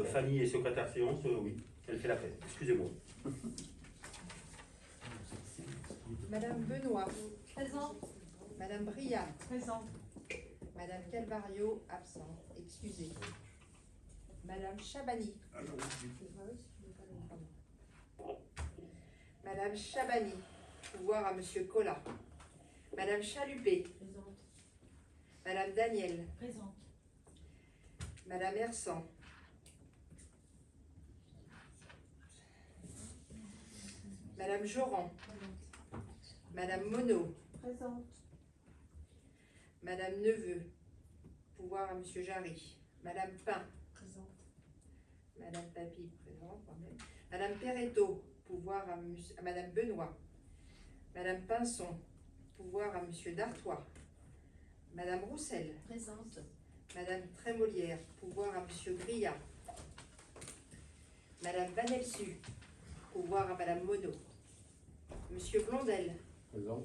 Fanny est secrétaire de séance, oui, elle fait la fête. Excusez-moi. Madame Benoît. Présent. Madame Briat. Présent. Madame Calvario, absente. Excusez. Madame Chabani. Madame Chabani. Pouvoir à Monsieur Collat. Madame Chalupé. Présente. Madame Daniel. Présente. Madame Hersan. Madame Joran. Madame Monod. Présente. Madame Neveu. Pouvoir à Monsieur Jarry. Madame Pain. Présente. Madame Papy, présente quand même. Madame Perretto, pouvoir à Madame Benoît. Madame Pinson, pouvoir à Monsieur Dartois. Madame Roussel. Présente. Madame Trémolière, pouvoir à Monsieur Grillat. Madame Vanelsu, pouvoir à Madame Monod. Monsieur Blondel. Présent.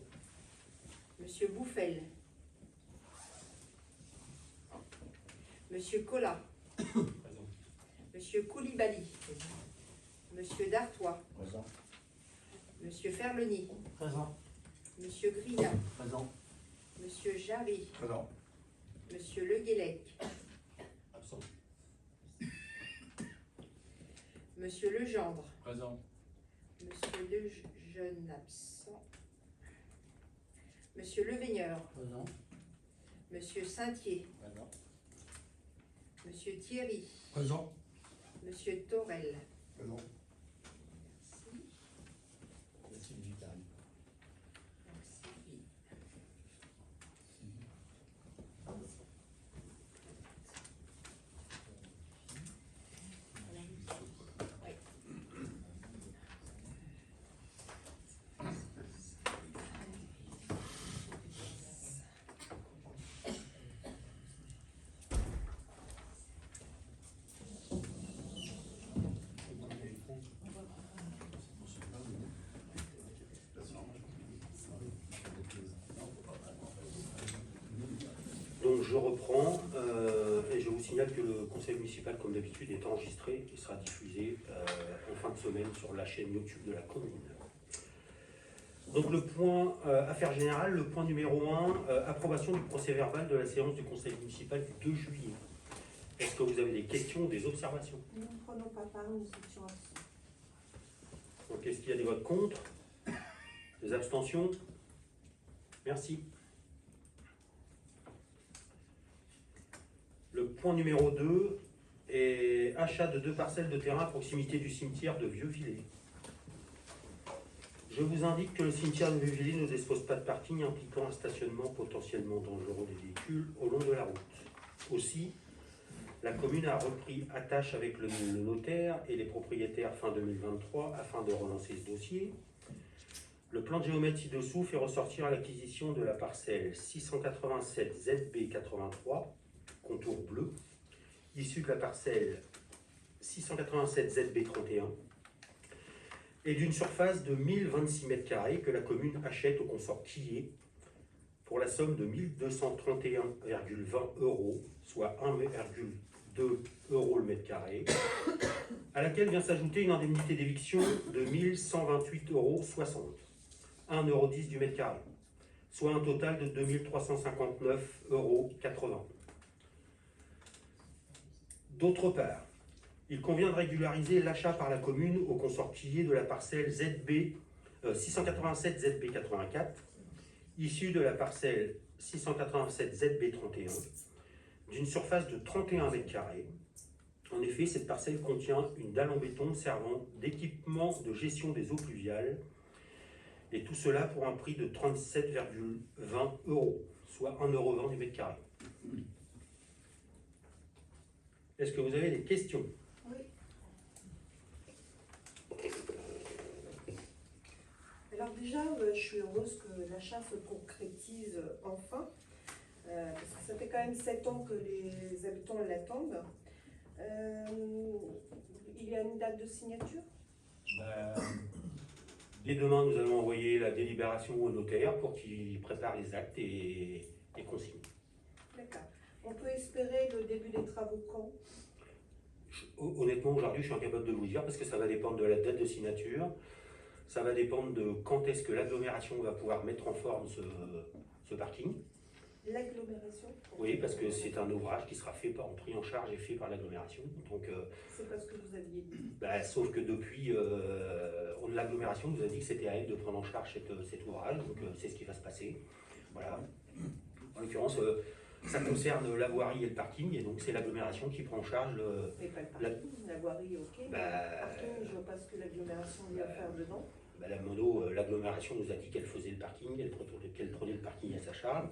Monsieur Bouffel. Monsieur Collat. Monsieur Koulibaly. Monsieur Dartois. Présent. Monsieur Ferleny. Présent. Monsieur Grillat. Présent. Monsieur Jarry. Présent. Monsieur Le Guélec. Absent. Monsieur Legendre. Présent. Monsieur Lejeune absent. Monsieur Leveigneur. Présent. Monsieur Saintier. Présent. Monsieur Thierry. Présent. Monsieur Torel. Présent. Merci. Merci digital. Merci. Donc je reprends et je vous signale que le conseil municipal, comme d'habitude, est enregistré et sera diffusé en fin de semaine sur la chaîne YouTube de la commune. Donc le point affaires générales, le point numéro 1, approbation du procès verbal de la séance du conseil municipal du 2 juillet. Est-ce que vous avez des questions ou des observations? Nous ne prenons pas part, nous étions absents. Donc est-ce qu'il y a des votes contre? Des abstentions? Merci. Le point numéro 2 est achat de 2 parcelles de terrain à proximité du cimetière de Vieux-Villers. Je vous indique que le cimetière de Vieux-Villers ne dispose pas de parking impliquant un stationnement potentiellement dangereux des véhicules au long de la route. Aussi, la commune a repris attache avec le notaire et les propriétaires fin 2023 afin de relancer ce dossier. Le plan de géomètre ci-dessous fait ressortir l'acquisition de la parcelle 687 ZB83, contour bleu, issue de la parcelle 687 ZB31 et d'une surface de 1026 m² que la commune achète au consort Quillet pour la somme de 1231,20 €, soit 1,2 € le mètre carré, à laquelle vient s'ajouter une indemnité d'éviction de 1128,60 €, 1,10 € du mètre carré, soit un total de 2359,80 €. D'autre part, il convient de régulariser l'achat par la commune au consort Quillet de la parcelle 687 ZB84, issue de la parcelle 687 ZB31, d'une surface de 31 m². En effet, cette parcelle contient une dalle en béton servant d'équipement de gestion des eaux pluviales, et tout cela pour un prix de 37,20 €, soit 1,20 € du mètre carré. Est-ce que vous avez des questions? Oui. Alors déjà, je suis heureuse que l'achat se concrétise enfin, parce que ça fait quand même 7 ans que les habitants l'attendent. Il y a une date de signature? Dès demain, nous allons envoyer la délibération au notaire pour qu'il prépare les actes et consignes. D'accord. On peut espérer le début des travaux quand? Honnêtement, aujourd'hui, je suis incapable de vous dire parce que ça va dépendre de la date de signature. Ça va dépendre de quand est-ce que l'agglomération va pouvoir mettre en forme ce parking. L'agglomération? Oui, parce que c'est un ouvrage qui sera pris en charge et fait par l'agglomération. Donc, C'est pas ce que vous aviez dit. sauf que depuis, l'agglomération nous a dit que c'était à elle de prendre en charge cet ouvrage. Donc, c'est ce qui va se passer. Voilà. En l'occurrence, ça concerne la voirie et le parking, et donc c'est l'agglomération qui prend en charge Mais pas le parking, la voirie, ok. Bah, le parking, je vois pas ce que l'agglomération vient faire dedans. l'agglomération nous a dit qu'elle faisait le parking, qu'elle prenait le parking à sa charge.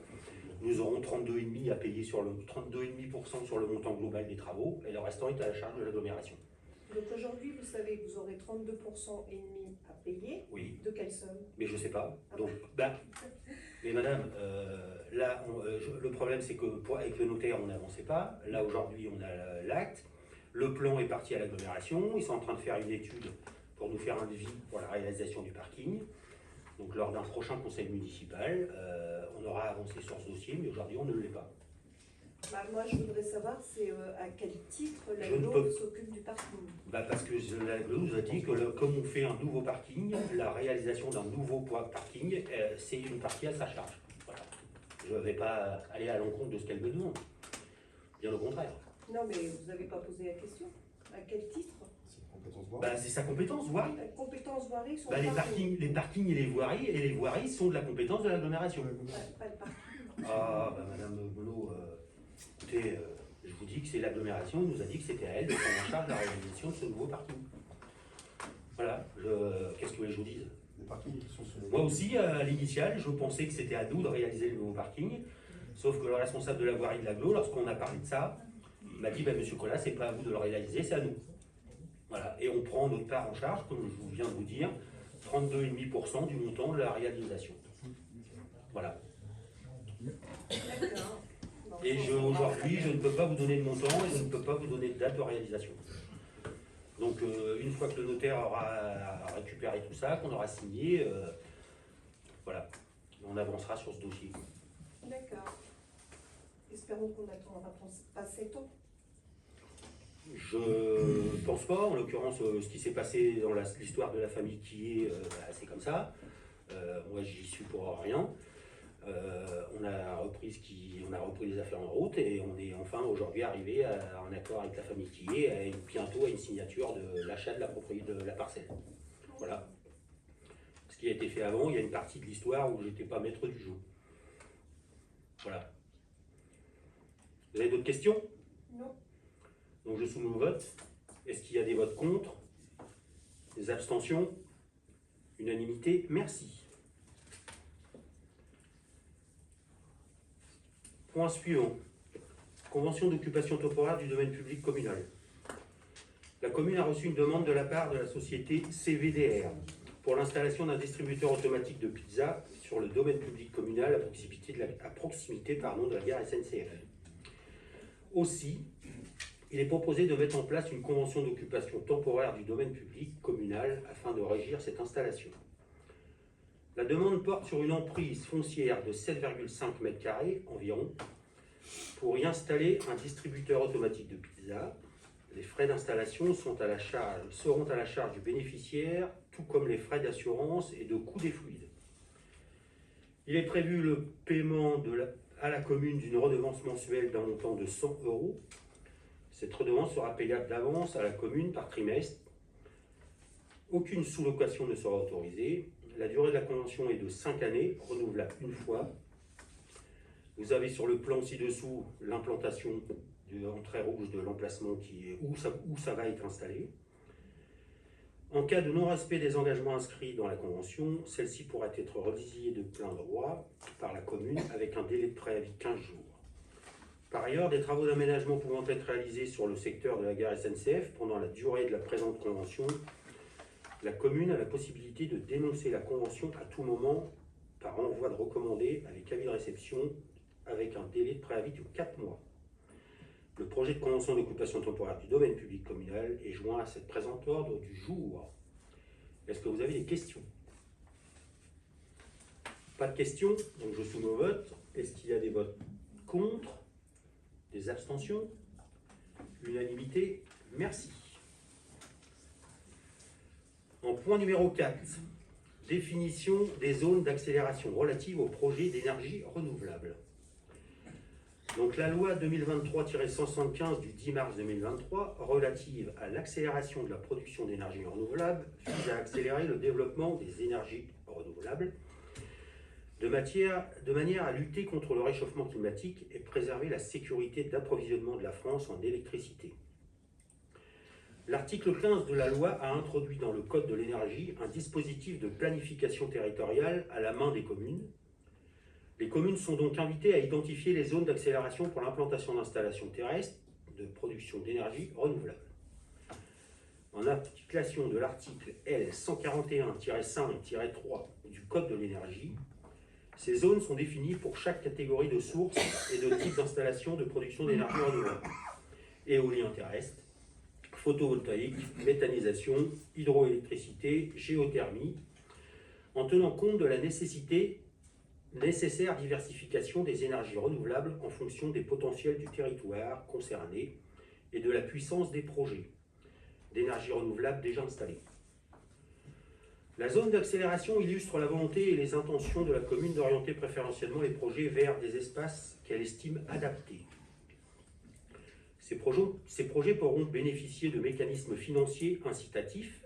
Nous aurons 32,5% à payer sur le 32,5% sur le montant global des travaux, et le restant est à la charge de l'agglomération. Donc aujourd'hui, vous savez que vous aurez 32% et demi à payer. Oui, De quelle somme? mais je sais pas. Donc, mais madame, là, le problème c'est que avec le notaire, on n'avançait pas. Là, aujourd'hui, on a l'acte. Le plan est parti à l'agglomération. Ils sont en train de faire une étude pour nous faire un devis pour la réalisation du parking. Donc, lors d'un prochain conseil municipal, on aura avancé sur ce dossier, mais aujourd'hui, on ne l'est pas. Moi, je voudrais savoir, c'est à quel titre Je ne l'aglo peux- s'occupe du parking. Parce que l'aglo nous a dit que comme on fait un nouveau parking, la réalisation d'un nouveau parking, c'est une partie à sa charge. Voilà. Je ne vais pas aller à l'encontre de ce qu'elle me demande. Bien au contraire. Non, mais vous n'avez pas posé la question. À quel titre? C'est compétence voirie. C'est sa compétence, voirie. La compétence voirie sur Les le parking. parkings et les voiries sont de la compétence de l'agglomération. Pas le parking. Madame Monod, écoutez, je vous dis que c'est l'agglomération qui nous a dit que c'était à elle de prendre en charge la réalisation de ce nouveau parking. Voilà, qu'est-ce que vous voulez que je vous dise? Les parkings qui sont sur les... Moi aussi, à l'initiale, je pensais que c'était à nous de réaliser le nouveau parking, sauf que le responsable de la voirie de l'agglo, lorsqu'on a parlé de ça, il m'a dit, monsieur Collat, c'est pas à vous de le réaliser, c'est à nous. Voilà, et on prend notre part en charge, comme je vous viens de vous dire, 32,5% du montant de la réalisation. Voilà. D'accord. Bon, Et aujourd'hui, je ne peux pas vous donner de montant et je ne peux pas vous donner de date de réalisation. Donc, une fois que le notaire aura récupéré tout ça, qu'on aura signé, voilà, on avancera sur ce dossier. D'accord. Espérons qu'on n'attendra pas 7 ans. Je pense pas, en l'occurrence, ce qui s'est passé dans l'histoire de la famille qui est, c'est comme ça. Moi, j'y suis pour rien. On a repris les affaires en route et on est enfin aujourd'hui arrivé à un accord avec la famille qui est, et bientôt à une signature de l'achat de la propriété de la parcelle. Voilà. Ce qui a été fait avant, il y a une partie de l'histoire où j'étais pas maître du jeu. Voilà. Vous avez d'autres questions? Non. Donc je soumets au vote. Est-ce qu'il y a des votes contre? Des abstentions? Unanimité? Merci. Point suivant. Convention d'occupation temporaire du domaine public communal. La commune a reçu une demande de la part de la société CVDR pour l'installation d'un distributeur automatique de pizza sur le domaine public communal à proximité de la gare SNCF. Aussi, il est proposé de mettre en place une convention d'occupation temporaire du domaine public communal afin de régir cette installation. La demande porte sur une emprise foncière de 7,5 m² environ pour y installer un distributeur automatique de pizza. Les frais d'installation seront à la charge du bénéficiaire, tout comme les frais d'assurance et de coût des fluides. Il est prévu le paiement à la commune d'une redevance mensuelle d'un montant de 100 €. Cette redevance sera payable d'avance à la commune par trimestre. Aucune sous-location ne sera autorisée. La durée de la convention est de 5 années, renouvelable une fois. Vous avez sur le plan ci-dessous l'implantation en trait rouge de l'emplacement où ça va être installé. En cas de non-respect des engagements inscrits dans la convention, celle-ci pourra être résiliée de plein droit par la commune avec un délai de préavis de 15 jours. Par ailleurs, des travaux d'aménagement pouvant être réalisés sur le secteur de la gare SNCF pendant la durée de la présente convention, la commune a la possibilité de dénoncer la convention à tout moment par envoi de recommandé avec avis de réception avec un délai de préavis de 4 mois. Le projet de convention d'occupation temporaire du domaine public communal est joint à cette présente ordre du jour. Est-ce que vous avez des questions? Pas de questions, donc je soumets au vote. Est-ce qu'il y a des votes contre? Des abstentions? Unanimité? Merci. En point numéro 4, définition des zones d'accélération relatives aux projets d'énergie renouvelable. Donc la loi 2023-175 du 10 mars 2023 relative à l'accélération de la production d'énergie renouvelable vise à accélérer le développement des énergies renouvelables de manière à lutter contre le réchauffement climatique et préserver la sécurité d'approvisionnement de la France en électricité. L'article 15 de la loi a introduit dans le Code de l'énergie un dispositif de planification territoriale à la main des communes. Les communes sont donc invitées à identifier les zones d'accélération pour l'implantation d'installations terrestres de production d'énergie renouvelable. En application de l'article L 141-5-3 du Code de l'énergie, ces zones sont définies pour chaque catégorie de sources et de type d'installation de production d'énergie renouvelable. Éolien terrestre, photovoltaïque, méthanisation, hydroélectricité, géothermie, en tenant compte de la nécessaire diversification des énergies renouvelables en fonction des potentiels du territoire concerné et de la puissance des projets d'énergie renouvelable déjà installés. La zone d'accélération illustre la volonté et les intentions de la commune d'orienter préférentiellement les projets vers des espaces qu'elle estime adaptés. Ces projets pourront bénéficier de mécanismes financiers incitatifs.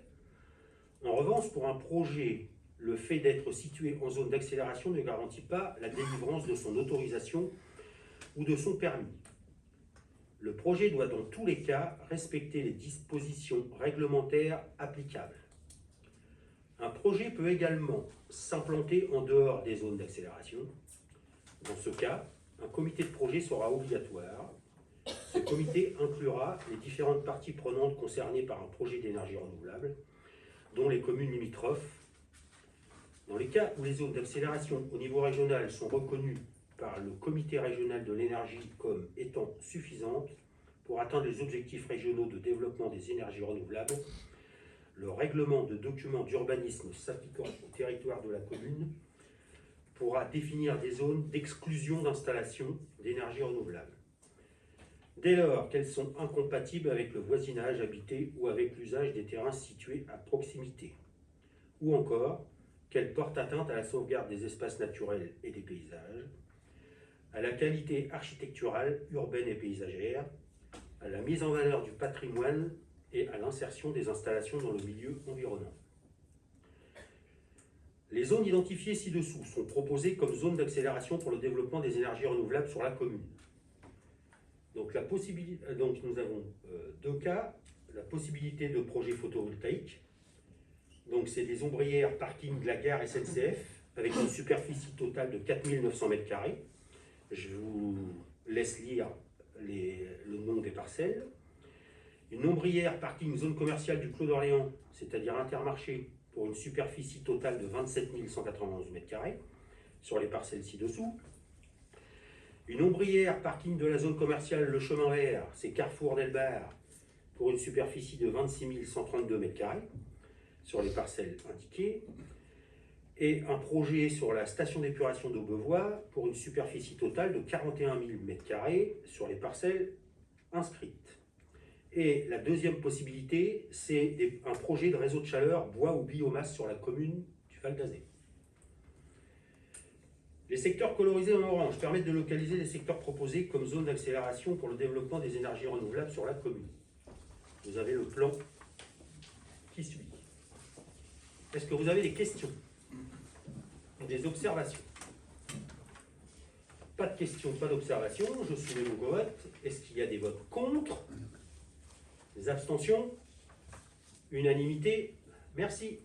En revanche, pour un projet, le fait d'être situé en zone d'accélération ne garantit pas la délivrance de son autorisation ou de son permis. Le projet doit dans tous les cas respecter les dispositions réglementaires applicables. Un projet peut également s'implanter en dehors des zones d'accélération. Dans ce cas, un comité de projet sera obligatoire. Ce comité inclura les différentes parties prenantes concernées par un projet d'énergie renouvelable, dont les communes limitrophes. Dans les cas où les zones d'accélération au niveau régional sont reconnues par le comité régional de l'énergie comme étant suffisantes pour atteindre les objectifs régionaux de développement des énergies renouvelables, le règlement de documents d'urbanisme s'appliquant au territoire de la commune pourra définir des zones d'exclusion d'installation d'énergie renouvelable, dès lors qu'elles sont incompatibles avec le voisinage habité ou avec l'usage des terrains situés à proximité, ou encore qu'elles portent atteinte à la sauvegarde des espaces naturels et des paysages, à la qualité architecturale, urbaine et paysagère, à la mise en valeur du patrimoine et à l'insertion des installations dans le milieu environnant. Les zones identifiées ci-dessous sont proposées comme zones d'accélération pour le développement des énergies renouvelables sur la commune. Donc, nous avons deux cas, la possibilité de projets photovoltaïques. Donc c'est des ombrières parking de la gare SNCF avec une superficie totale de 4900 m². Je vous laisse lire le nom des parcelles. Une ombrière parking zone commerciale du Clos d'Orléans, c'est-à-dire Intermarché, pour une superficie totale de 27 191 m² sur les parcelles ci-dessous. Une ombrière parking de la zone commerciale Le Chemin Vert, c'est Carrefour d'Elbar, pour une superficie de 26 132 m² sur les parcelles indiquées. Et un projet sur la station d'épuration d'Aubevoie pour une superficie totale de 41 000 m² sur les parcelles inscrites. Et la deuxième possibilité, c'est un projet de réseau de chaleur bois ou biomasse sur la commune du Val d'Azay. Les secteurs colorisés en orange permettent de localiser les secteurs proposés comme zone d'accélération pour le développement des énergies renouvelables sur la commune. Vous avez le plan qui suit. Est-ce que vous avez des questions? Des observations? Pas de questions, pas d'observations. Je soumets mon vote. Est-ce qu'il y a des votes contre? Des abstentions? Unanimité? Merci.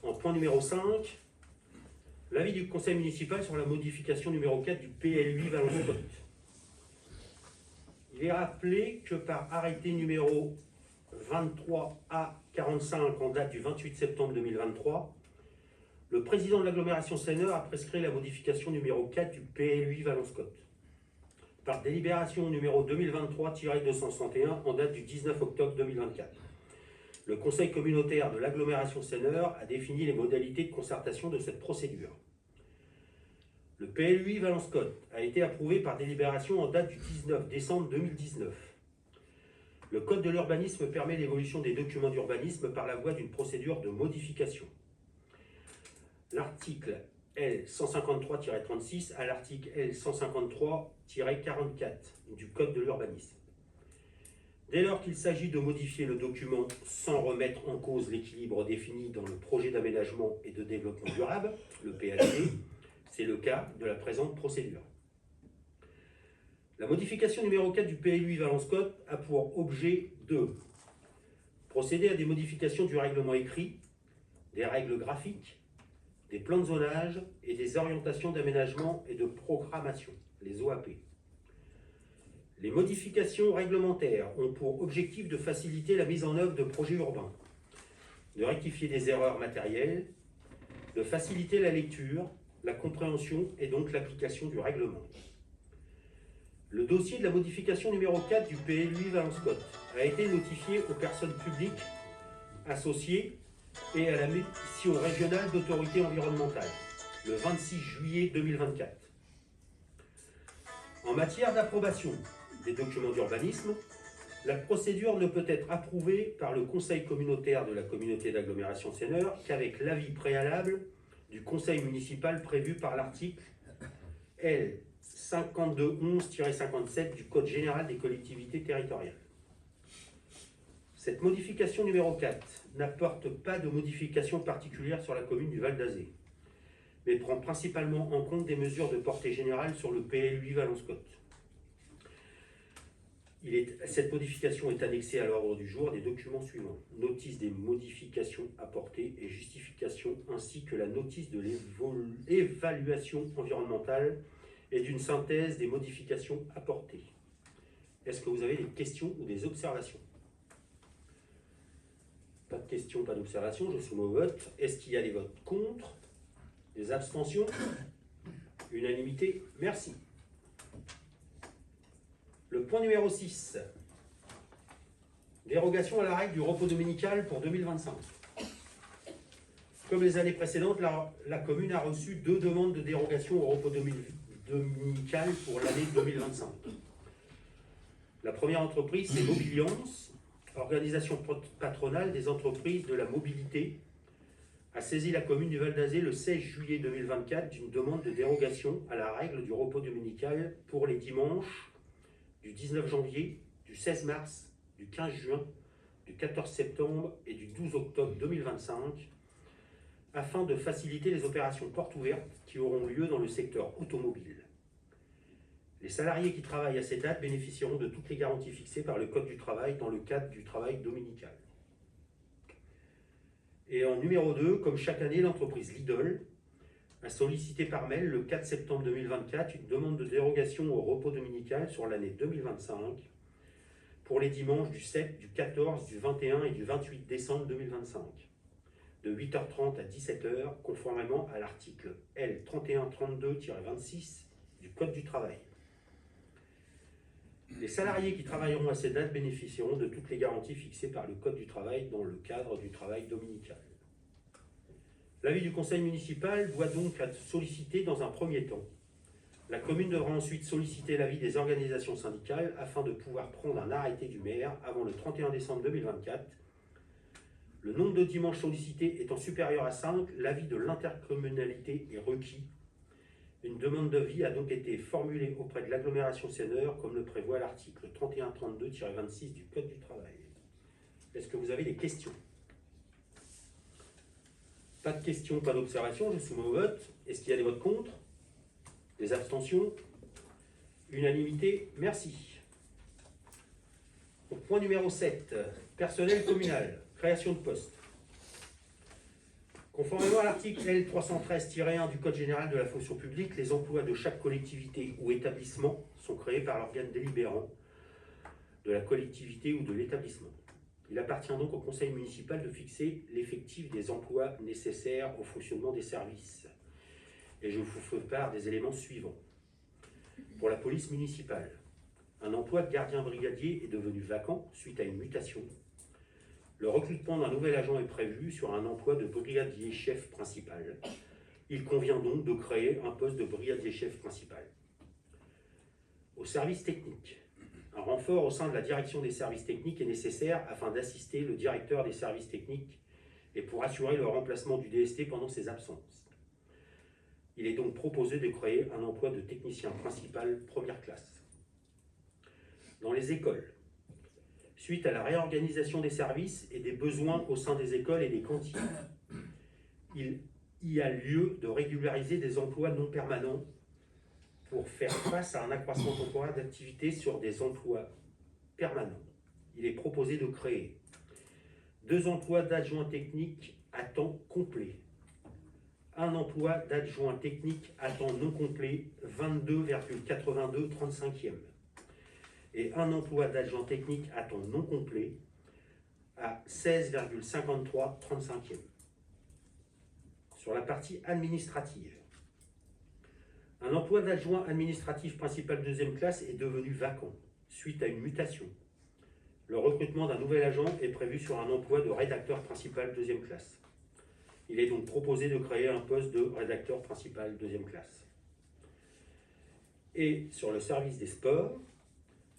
En point numéro 5, l'avis du conseil municipal sur la modification numéro 4 du PLUI Valence-Côte. Il est rappelé que par arrêté numéro 23A45 en date du 28 septembre 2023, le président de l'agglomération Seine-Nord a prescrit la modification numéro 4 du PLUI Valence-Côte. Par délibération numéro 2023-261 en date du 19 octobre 2024. Le conseil communautaire de l'agglomération Seine-Nord a défini les modalités de concertation de cette procédure. Le PLUI Valence-Côte a été approuvé par délibération en date du 19 décembre 2019. Le Code de l'urbanisme permet l'évolution des documents d'urbanisme par la voie d'une procédure de modification. L'article L 153-36 à l'article L 153-44 du Code de l'urbanisme. Dès lors qu'il s'agit de modifier le document sans remettre en cause l'équilibre défini dans le projet d'aménagement et de développement durable, le PAD, c'est le cas de la présente procédure. La modification numéro 4 du PLUI Valence-Côte a pour objet de procéder à des modifications du règlement écrit, des règles graphiques, des plans de zonage et des orientations d'aménagement et de programmation, les OAP. Les modifications réglementaires ont pour objectif de faciliter la mise en œuvre de projets urbains, de rectifier des erreurs matérielles, de faciliter la lecture, la compréhension et donc l'application du règlement. Le dossier de la modification numéro 4 du PLUI Valence-Côte a été notifié aux personnes publiques associées et à la mission régionale d'autorité environnementale le 26 juillet 2024. En matière d'approbation des documents d'urbanisme, la procédure ne peut être approuvée par le conseil communautaire de la communauté d'agglomération Seineur qu'avec l'avis préalable du conseil municipal prévu par l'article L 5211-57 du Code général des collectivités territoriales. Cette modification numéro 4 n'apporte pas de modification particulière sur la commune du Val d'Azé, mais prend principalement en compte des mesures de portée générale sur le PLUI Valence-Côte. Cette modification est annexée à l'ordre du jour des documents suivants: notice des modifications apportées et justification, ainsi que la notice de l'évaluation environnementale et d'une synthèse des modifications apportées. Est-ce que vous avez des questions ou des observations? Pas de questions, pas d'observations, je soumets au vote. Est-ce qu'il y a des votes contre? Des abstentions? Unanimité? Merci. Le point numéro 6. Dérogation à la règle du repos dominical pour 2025. Comme les années précédentes, la commune a reçu 2 demandes de dérogation au repos dominical pour l'année 2025. La première entreprise, c'est Mobiliance, organisation patronale des entreprises de la mobilité, a saisi la commune du Val d'Azé le 16 juillet 2024 d'une demande de dérogation à la règle du repos dominical pour les dimanches du 19 janvier, du 16 mars, du 15 juin, du 14 septembre et du 12 octobre 2025, afin de faciliter les opérations portes ouvertes qui auront lieu dans le secteur automobile. Les salariés qui travaillent à ces dates bénéficieront de toutes les garanties fixées par le Code du travail dans le cadre du travail dominical. Et en numéro 2, comme chaque année, l'entreprise Lidl a sollicité par mail le 4 septembre 2024 une demande de dérogation au repos dominical sur l'année 2025 pour les dimanches du 7, du 14, du 21 et du 28 décembre 2025, de 8h30 à 17h, conformément à l'article L 3132-26 du Code du travail. Les salariés qui travailleront à ces dates bénéficieront de toutes les garanties fixées par le Code du travail dans le cadre du travail dominical. L'avis du conseil municipal doit donc être sollicité dans un premier temps. La commune devra ensuite solliciter l'avis des organisations syndicales afin de pouvoir prendre un arrêté du maire avant le 31 décembre 2024. Le nombre de dimanches sollicités étant supérieur à 5, l'avis de l'intercommunalité est requis. Une demande d'avis a donc été formulée auprès de l'agglomération Seineur, comme le prévoit l'article 3132-26 du Code du travail. Est-ce que vous avez des questions? Pas de questions, pas d'observations, je soumets au vote. Est-ce qu'il y a des votes contre? Des abstentions? Unanimité? Merci. Au point numéro 7, personnel communal, création de postes. Conformément à l'article L 313-1 du Code général de la fonction publique, les emplois de chaque collectivité ou établissement sont créés par l'organe délibérant de la collectivité ou de l'établissement. Il appartient donc au conseil municipal de fixer l'effectif des emplois nécessaires au fonctionnement des services. Et je vous fais part des éléments suivants. Pour la police municipale, un emploi de gardien brigadier est devenu vacant suite à une mutation. Le recrutement d'un nouvel agent est prévu sur un emploi de brigadier chef principal. Il convient donc de créer un poste de brigadier chef principal. Au service technique, Un renfort au sein de la direction des services techniques est nécessaire afin d'assister le directeur des services techniques et pour assurer le remplacement du DST pendant ses absences. Il est donc proposé de créer un emploi de technicien principal première classe. Dans les écoles, suite à la réorganisation des services et des besoins au sein des écoles et des cantines, il y a lieu de régulariser des emplois non permanents pour faire face à un accroissement temporaire d'activité sur des emplois permanents. Il est proposé de créer 2 emplois d'adjoint technique à temps complet, un emploi d'adjoint technique à temps non complet 22,82 35e et un emploi d'adjoint technique à temps non complet à 16,53 35e. Sur la partie administrative, un emploi d'adjoint administratif principal deuxième classe est devenu vacant suite à une mutation. Le recrutement d'un nouvel agent est prévu sur un emploi de rédacteur principal deuxième classe. Il est donc proposé de créer un poste de rédacteur principal deuxième classe. Et sur le service des sports,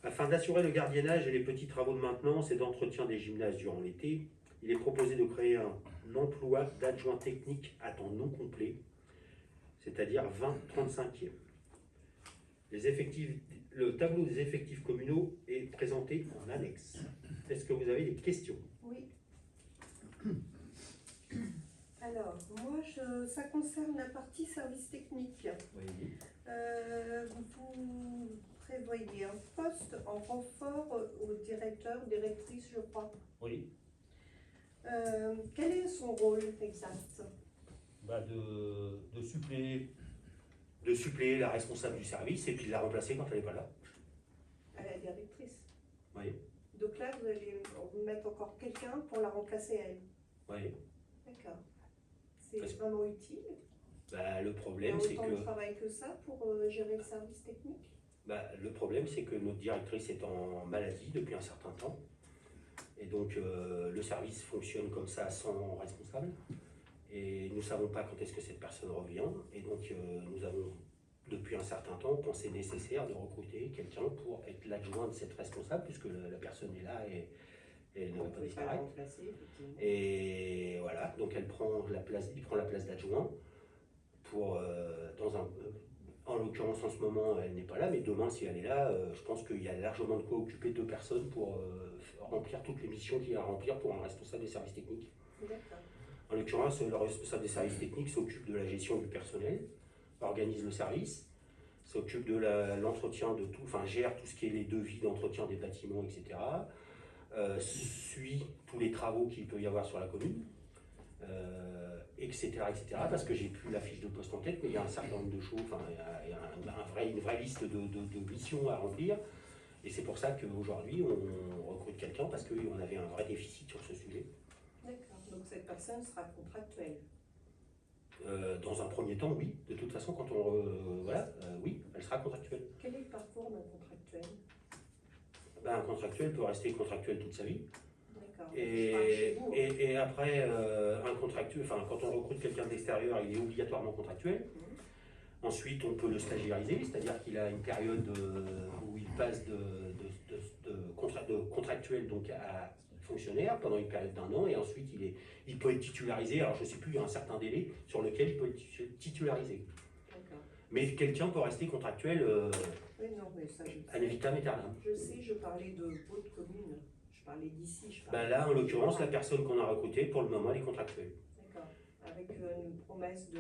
afin d'assurer le gardiennage et les petits travaux de maintenance et d'entretien des gymnases durant l'été, il est proposé de créer un emploi d'adjoint technique à temps non complet, c'est-à-dire 20-35e. Le tableau des effectifs communaux est présenté en annexe. Est-ce que vous avez des questions? Oui. Alors, moi, ça concerne la partie service technique. Oui. Vous prévoyez un poste en renfort au directeur, directrice, je crois. Oui. Quel est son rôle exact? De suppléer la responsable du service et puis de la remplacer quand elle n'est pas là. À la directrice. Oui. Donc là, vous allez mettre encore quelqu'un pour la remplacer elle. Oui. D'accord. C'est Parce- vraiment utile. Le Il y a problème, c'est autant de que travail que ça pour gérer le service technique. notre directrice est en maladie depuis un certain temps. Et donc le service fonctionne comme ça sans responsable. Et nous ne savons pas quand est-ce que cette personne revient. Et donc nous avons depuis un certain temps pensé nécessaire de recruter quelqu'un pour être l'adjoint de cette responsable, puisque la personne est là et elle ne va pas disparaître. Et voilà, donc il prend la place d'adjoint pour en l'occurrence en ce moment elle n'est pas là, mais demain si elle est là, je pense qu'il y a largement de quoi occuper 2 personnes pour remplir toutes les missions qu'il y a à remplir pour un responsable des services techniques. D'accord. En l'occurrence, le responsable des services techniques s'occupe de la gestion du personnel, organise le service, s'occupe de l'entretien de tout, enfin gère tout ce qui est les devis d'entretien des bâtiments, etc. Suit tous les travaux qu'il peut y avoir sur la commune, etc., etc. Parce que j'ai plus la fiche de poste en tête, mais il y a un certain nombre de choses, enfin il y a une vraie liste de missions à remplir. Et c'est pour ça qu'aujourd'hui on recrute quelqu'un parce qu'on avait un vrai déficit sur ce sujet. D'accord. Donc cette personne sera contractuelle. Dans un premier temps, oui. De toute façon, quand oui, elle sera contractuelle. Quel est le parcours d'un contractuel? Un contractuel peut rester contractuel toute sa vie. D'accord. Je parle chez vous. Et après, un contractuel, quand on recrute quelqu'un d'extérieur, il est obligatoirement contractuel. Ensuite, on peut le stagiairiser, c'est-à-dire qu'il a une période où il passe de contractuel donc à fonctionnaire pendant une période d'1 an, et ensuite il peut être titularisé. Alors je ne sais plus, il y a un certain délai sur lequel il peut être titularisé. D'accord. Mais quelqu'un peut rester contractuel Oui, non, mais ça, je ad vitam aeternam. Je sais, je parlais de votre commune. Je parlais d'ici. Je parlais Là, en l'occurrence, la personne qu'on a recrutée, pour le moment, elle est contractuelle. D'accord. Avec une promesse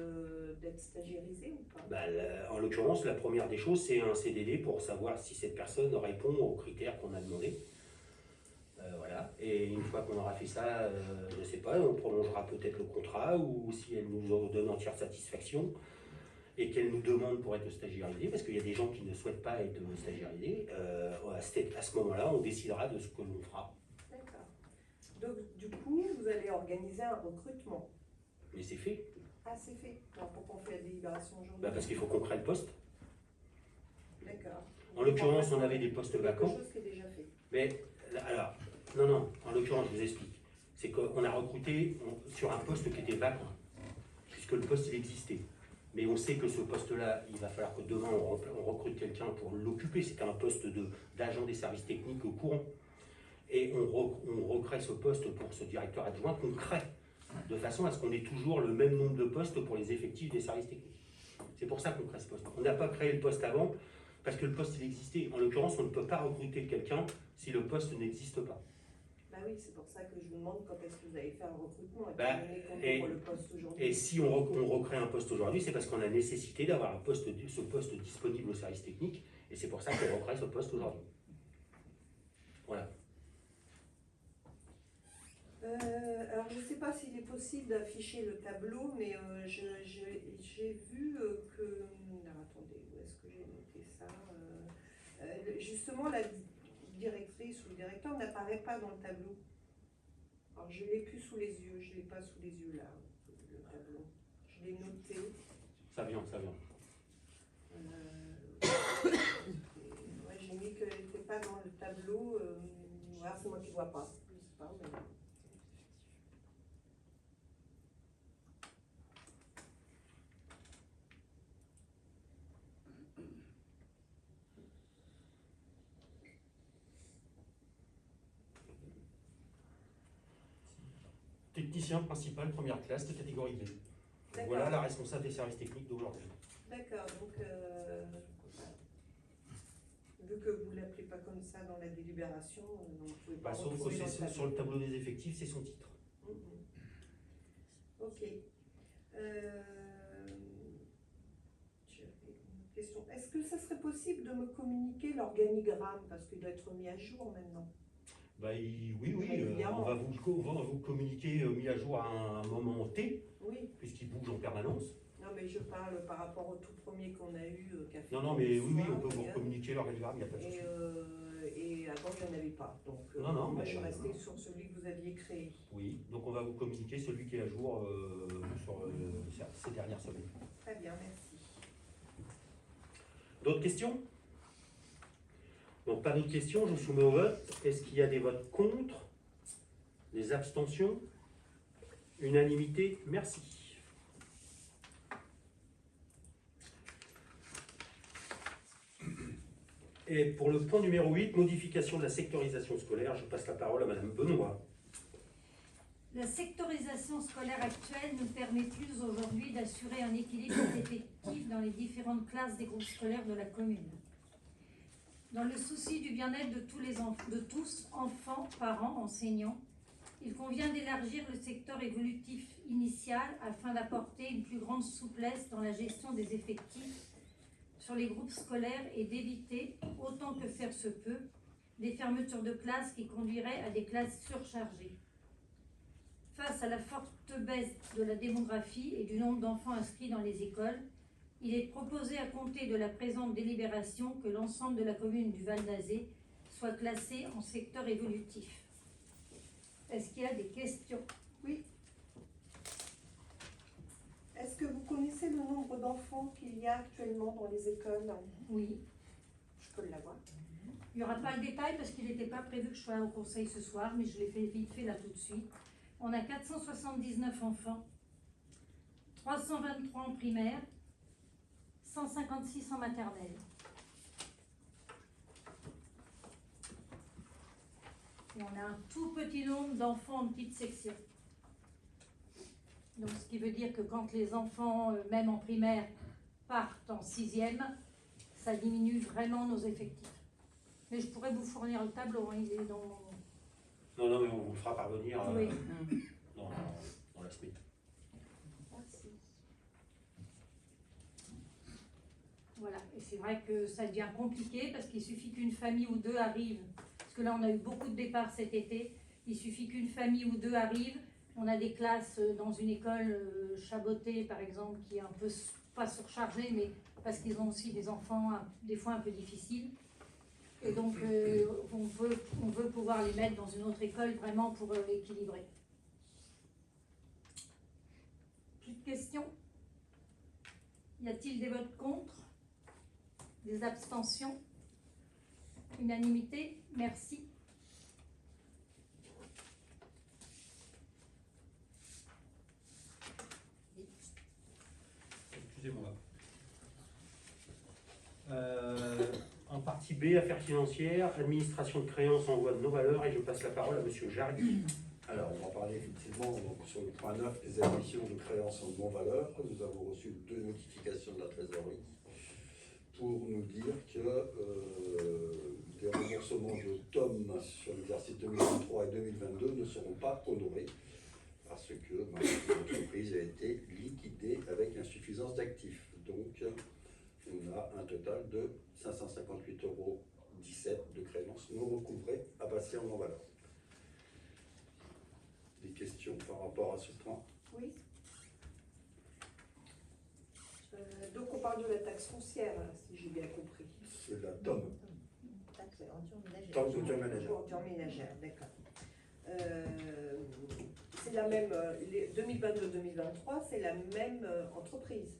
d'être stagiairisée ou pas? En l'occurrence, la première des choses, c'est un CDD pour savoir si cette personne répond aux critères qu'on a demandés. Voilà. Et une fois qu'on aura fait ça, je ne sais pas, on prolongera peut-être le contrat, ou si elle nous donne entière satisfaction et qu'elle nous demande pour être stagiairisée, parce qu'il y a des gens qui ne souhaitent pas être stagiairisés, à ce moment-là, on décidera de ce que l'on fera. D'accord. Donc, du coup, vous allez organiser un recrutement. Mais c'est fait. Ah, c'est fait. Alors, pourquoi on fait la délibération aujourd'hui? Parce qu'il faut qu'on crée le poste. D'accord. En l'occurrence, on avait des postes vacants. Quelque chose qui est déjà fait. Mais, alors, non, en l'occurrence, je vous explique. C'est qu'on a recruté sur un poste qui était vacant, puisque le poste, il existait. Mais on sait que ce poste-là, il va falloir que demain on recrute quelqu'un pour l'occuper. C'est un poste d'agent des services techniques au courant. Et on recrée ce poste pour ce directeur adjoint qu'on crée, de façon à ce qu'on ait toujours le même nombre de postes pour les effectifs des services techniques. C'est pour ça qu'on crée ce poste. On n'a pas créé le poste avant, parce que le poste il existait. En l'occurrence, on ne peut pas recruter quelqu'un si le poste n'existe pas. Bah oui, c'est pour ça que je vous demande quand est-ce que vous allez faire un recrutement, Bah, étant donné qu'on et- ouvre le poste aujourd'hui. Et si on recrée un poste aujourd'hui, c'est parce qu'on a nécessité d'avoir ce poste disponible au service technique, et c'est pour ça qu'on recrée ce poste aujourd'hui. Voilà. Alors, je ne sais pas s'il est possible d'afficher le tableau, mais j'ai vu que... Alors, attendez, où est-ce que j'ai noté ça justement, la directrice ou le directeur n'apparaît pas dans le tableau. Alors, je ne l'ai plus sous les yeux, je ne l'ai pas sous les yeux là, le tableau. Je l'ai noté. Ça vient, ça vient. Ouais, j'ai mis qu'elle n'était pas dans le tableau. Voilà, c'est moi qui ne vois pas. Je sais pas, mais... Technicien principal, première classe de catégorie B. D'accord. Voilà la responsable des services techniques d'aujourd'hui. D'accord, donc vu que vous ne l'appelez pas comme ça dans la délibération, vous ne pouvez pas Sauf retrouver que dans le c'est tableau. sur le tableau des effectifs, c'est son titre. Mhm. Ok. J'avais une question. Est-ce que ça serait possible de me communiquer l'organigramme parce qu'il doit être mis à jour maintenant? Oui, Régulièrement. on va vous communiquer mis à jour à un moment T, Oui. puisqu'il bouge en permanence. Non, mais je parle par rapport au tout premier qu'on a eu, qu'a fait Non, mais oui, François, on peut vous d'ailleurs. communiquer l'organigramme, il n'y a pas de souci. Et avant, je n'en avais pas. Donc, Non, moi, mais- je suis restée sur celui que vous aviez créé. Oui, donc on va vous communiquer celui qui est à jour sur ces dernières semaines. Très bien, merci. D'autres questions? Donc pas d'autres questions, je soumets au vote. Est-ce qu'il y a des votes contre? Des abstentions? Unanimité? Merci. Et pour le point numéro 8, modification de la sectorisation scolaire, je passe la parole à Madame Benoît. La sectorisation scolaire actuelle ne permet plus aujourd'hui d'assurer un équilibre effectif dans les différentes classes des groupes scolaires de la commune. Dans le souci du bien-être de tous, enfants, parents, enseignants, il convient d'élargir le secteur évolutif initial afin d'apporter une plus grande souplesse dans la gestion des effectifs sur les groupes scolaires et d'éviter, autant que faire se peut, des fermetures de classes qui conduiraient à des classes surchargées. Face à la forte baisse de la démographie et du nombre d'enfants inscrits dans les écoles, il est proposé à compter de la présente délibération que l'ensemble de la commune du Val d'Azé soit classé en secteur évolutif. Est-ce qu'il y a des questions? Oui. Est-ce que vous connaissez le nombre d'enfants qu'il y a actuellement dans les écoles? Oui. Je peux l'avoir. Il n'y aura pas le détail parce qu'il n'était pas prévu que je sois au conseil ce soir, mais je l'ai fait vite fait là tout de suite. On a 479 enfants, 323 en primaire, 156 en maternelle. Et on a un tout petit nombre d'enfants en petite section. Donc ce qui veut dire que quand les enfants, même en primaire, partent en 6e, ça diminue vraiment nos effectifs. Mais je pourrais vous fournir le tableau, hein, il est dans mon... Non, mais on vous le fera parvenir Oui. dans la suite. Merci. Voilà, et c'est vrai que ça devient compliqué parce qu'il suffit qu'une famille ou deux arrive, parce que là on a eu beaucoup de départs cet été, il suffit qu'une famille ou deux arrive, on a des classes dans une école Chaboté par exemple qui est un peu, pas surchargée, mais parce qu'ils ont aussi des enfants des fois un peu difficiles. Et donc on veut pouvoir les mettre dans une autre école vraiment pour équilibrer. Plus de questions? Y a-t-il des votes contre? Des abstentions? Unanimité? Merci. excusez-moi. En partie B, affaires financières, administration de créances, envoi de nos valeurs, et je passe la parole à Monsieur Jarry. Alors, on va parler effectivement donc, sur le point 9 des émissions de créances en non-valeur. Nous avons reçu 2 notifications de la trésorerie pour nous dire que les remboursements de TOM sur l'exercice 2023 et 2022 ne seront pas honorés parce que l'entreprise a été liquidée avec insuffisance d'actifs. Donc, on a un total de 558,17 € de créances non recouvrées à passer en non-valeur. Des questions par rapport à ce point? Oui. Donc on parle de la taxe foncière, si j'ai bien compris. C'est la TOM. Taxe ordure ménagère. TOM de John Manager. Ordure ménagère, d'accord. C'est la même, 2022-2023, c'est la même entreprise.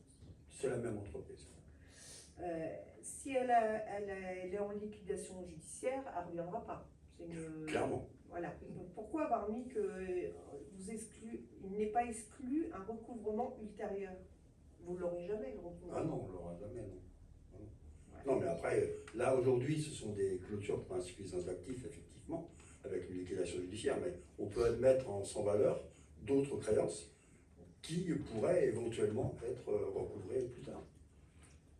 C'est la même entreprise. Si elle est en liquidation judiciaire, elle ne reviendra pas. Clairement. Voilà. Donc, pourquoi avoir mis que il n'est pas exclu un recouvrement ultérieur? Vous ne l'aurez jamais, le recouvrement. Ah non, on ne l'aura jamais, non. Non, mais après, là aujourd'hui, ce sont des clôtures pour insuffisance d'actifs, effectivement, avec une liquidation judiciaire, mais on peut admettre en sans valeur d'autres créances qui pourraient éventuellement être recouvrées plus tard.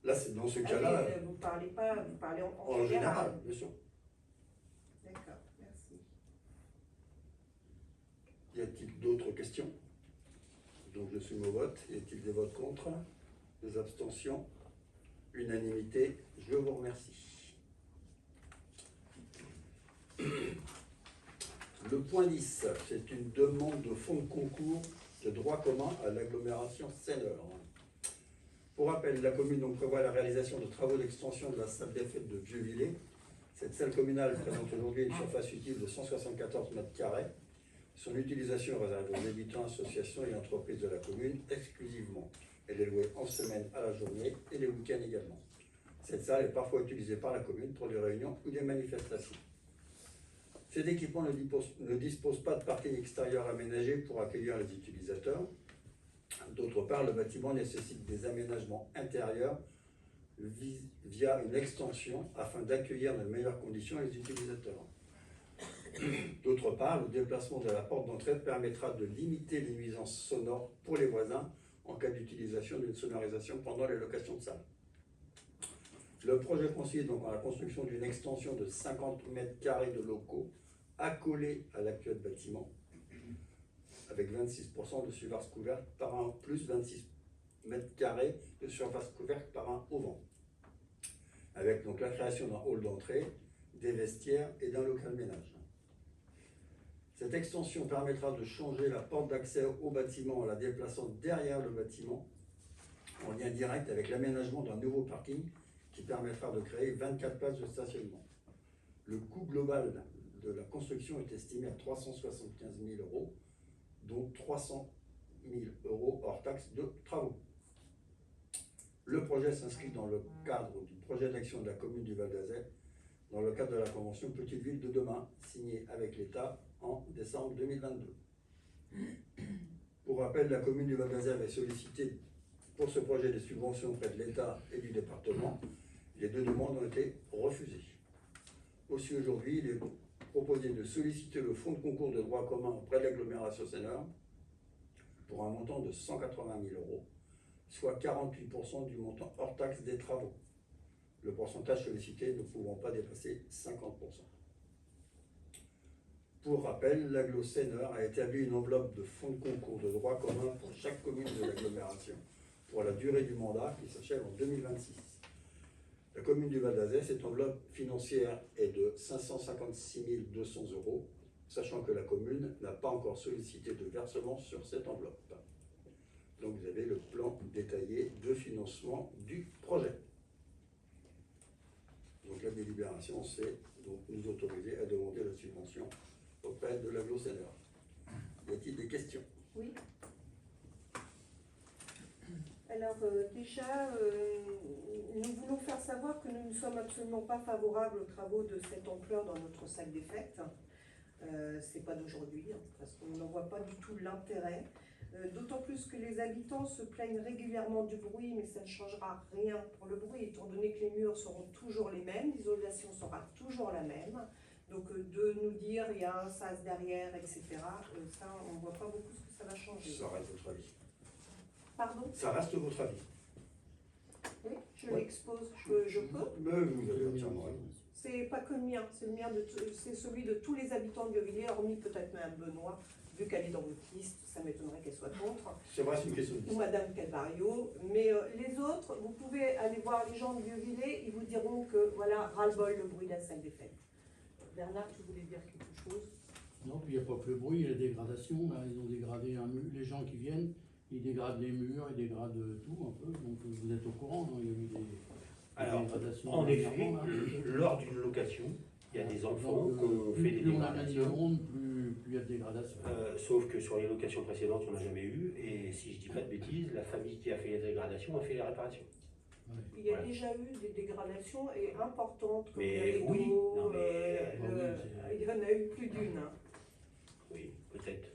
Là, c'est dans ce cas-là. Vous parlez En général, bien sûr. D'accord, merci. Y a-t-il d'autres questions? Donc je soumets au vote. Y a-t-il des votes contre? Des abstentions? Unanimité? Je vous remercie. Le point 10, c'est une demande de fonds de concours de droit commun à l'agglomération Seine-Eure. Pour rappel, la commune donc prévoit la réalisation de travaux d'extension de la salle des fêtes de Vieux-Villers. Cette salle communale présente aujourd'hui une surface utile de 174 m². Son utilisation est réservée aux habitants, associations et entreprises de la commune exclusivement. Elle est louée en semaine à la journée et les week-ends également. Cette salle est parfois utilisée par la commune pour des réunions ou des manifestations. Cet équipement ne dispose pas de parking extérieur aménagé pour accueillir les utilisateurs. D'autre part, le bâtiment nécessite des aménagements intérieurs via une extension afin d'accueillir dans de meilleures conditions les utilisateurs. D'autre part, le déplacement de la porte d'entrée permettra de limiter les nuisances sonores pour les voisins en cas d'utilisation d'une sonorisation pendant les locations de salles. Le projet consiste donc en la construction d'une extension de 50 m² de locaux accolés à l'actuel bâtiment, avec 26% de surface couverte par un plus 26 m² de surface couverte par un auvent, avec donc la création d'un hall d'entrée, des vestiaires et d'un local ménage. Cette extension permettra de changer la porte d'accès au bâtiment en la déplaçant derrière le bâtiment, en lien direct avec l'aménagement d'un nouveau parking qui permettra de créer 24 places de stationnement. Le coût global de la construction est estimé à 375 000 €, dont 300 000 € hors taxe de travaux. Le projet s'inscrit dans le cadre du projet d'action de la commune du Val d'Azay, dans le cadre de la convention Petite Ville de demain, signée avec l'État en décembre 2022. Pour rappel, la commune du Val d'Azay avait sollicité pour ce projet des subventions auprès de l'État et du département. Les 2 demandes ont été refusées. Aussi aujourd'hui, il est proposé de solliciter le fonds de concours de droit commun auprès de l'agglomération Seine-Eure pour un montant de 180 000 €, soit 48% du montant hors taxe des travaux. Le pourcentage sollicité ne pouvant pas dépasser 50%. Pour rappel, l'agglo Seine-Eure a établi une enveloppe de fonds de concours de droit commun pour chaque commune de l'agglomération pour la durée du mandat qui s'achève en 2026. La commune du Val d'Azay, cette enveloppe financière est de 556 200 €, sachant que la commune n'a pas encore sollicité de versement sur cette enveloppe. Donc vous avez le plan détaillé de financement du projet. Donc la délibération, c'est donc nous autoriser à demander la subvention auprès de l'agglo Seine-Eure. Y a-t-il des questions? Oui. Alors déjà, nous voulons faire savoir que nous ne sommes absolument pas favorables aux travaux de cette ampleur dans notre salle des fêtes. C'est pas d'aujourd'hui, hein, parce qu'on n'en voit pas du tout l'intérêt. D'autant plus que les habitants se plaignent régulièrement du bruit, mais ça ne changera rien pour le bruit, étant donné que les murs seront toujours les mêmes, l'isolation sera toujours la même. Donc de nous dire il y a un sas derrière, etc., ça, on ne voit pas beaucoup ce que ça va changer. Ça reste votre avis. Pardon? Ça reste votre avis. Oui, je Ouais. l'expose, je peux. Mais vous avez entièrement raison. C'est pas que le mien, c'est le mien c'est celui de tous les habitants de Vieux-Villiers, hormis peut-être Mme Benoît, vu qu'elle est dans votre liste, ça m'étonnerait qu'elle soit contre, C'est vrai, c'est une question de ou Madame Calvario. Mais les autres, vous pouvez aller voir les gens de Vieux-Villiers, ils vous diront que voilà, ras-le-bol le bruit de la salle des fêtes. Bernard, tu voulais dire quelque chose? Non, puis il n'y a pas que le bruit, il y a la dégradation. Là, ils ont dégradé un mur. Les gens qui viennent, ils dégradent les murs, ils dégradent tout un peu. Donc vous êtes au courant, non? Il y a eu des Alors, dégradations. en effet, dernièrement, là. lors d'une location, il y a des enfants Donc, qui ont fait des plus on amène de dégradations. monde, plus il y a de dégradation. Sauf que sur les locations précédentes, il n'y en a jamais eu. Et si je dis pas de bêtises, la famille qui a fait les dégradations a fait les réparations. Ouais. Il y a Voilà. déjà eu des dégradations et importantes, comme Mais le rideau, oui, non, mais- il y en a eu plus d'une. Oui, peut-être.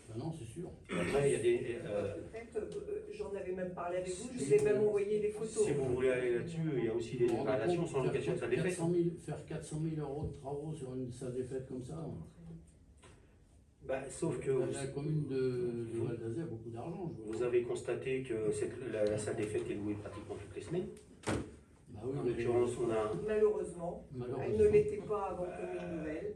Ben non, c'est sûr. Après, il y a des. Peut-être, j'en avais même parlé avec vous, je vous ai même envoyé les photos. Si vous voulez aller là-dessus, il y a aussi des Vous vous rendez dégradations compte, sans faire location de salle des fêtes. 400 000 faire 400 000 euros de travaux sur une salle des fêtes comme ça. Bah, sauf que La commune de Val d'Azay a beaucoup d'argent. je vois. vous avez constaté que la salle des fêtes est louée pratiquement toutes les semaines. Bah oui, En mais l'occurrence, on a. Malheureusement, elle ne malheureusement. l'était pas avant Commune Nouvelle.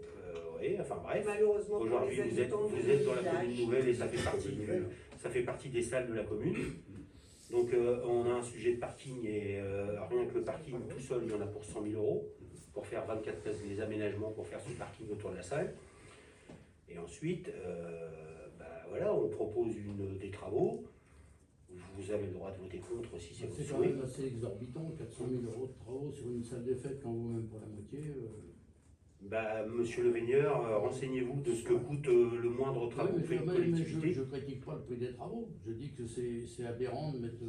Oui, enfin bref. Malheureusement, pour Aujourd'hui, les vous êtes habitants dans du la commune village. nouvelle et ça fait partie des salles de la commune. Donc on a un sujet de parking et rien que le parking tout seul, il y en a pour 100 000 euros pour faire 24 places, les aménagements pour faire ce parking autour de la salle. Et ensuite, voilà, on propose des travaux. Vous avez le droit de voter contre si c'est C'est votre quand souhait. même assez exorbitant, 400 000 euros de travaux sur une salle des fêtes quand vous même pour la moitié. Monsieur le Veigneur, renseignez-vous de ce que coûte le moindre travaux Oui, fait une mais collectivité. je critique pas le prix des travaux. Je dis que c'est aberrant de mettre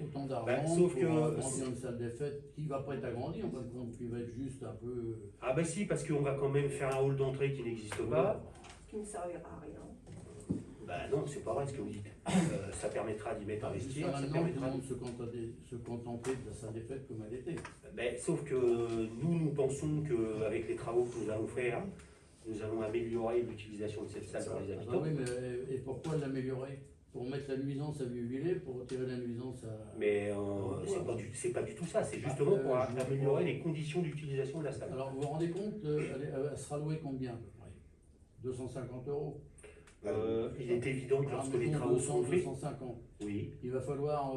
autant d'argent Bah, sauf pour que- agrandir une salle des fêtes qui va pas être agrandie en fin de compte, qui va être juste un peu. Ah bah si, parce qu'on va quand même faire un hall d'entrée qui n'existe pas. Qui ne servira à rien. Bah non, c'est pas vrai ce que vous dites. Ça permettra d'y mettre un Jusqu'à vestiaire, ça maintenant, tout le permettra... monde se contentait de la salle des fêtes comme elle était. Mais sauf que nous pensons qu'avec les travaux que nous allons faire, nous allons améliorer l'utilisation de cette salle pour les Ah bah habitants. oui, mais et pourquoi l'améliorer? Pour mettre la nuisance à Vieux-Villiers, pour retirer la nuisance à. Mais c'est pas du tout ça, c'est justement pour je vois améliorer pas. les conditions d'utilisation de la salle. Alors vous vous rendez compte, elle sera louée combien à peu près? 250 euros. Il est évident que lorsque les mettons travaux seront 200, faits, 250. oui. Il va falloir,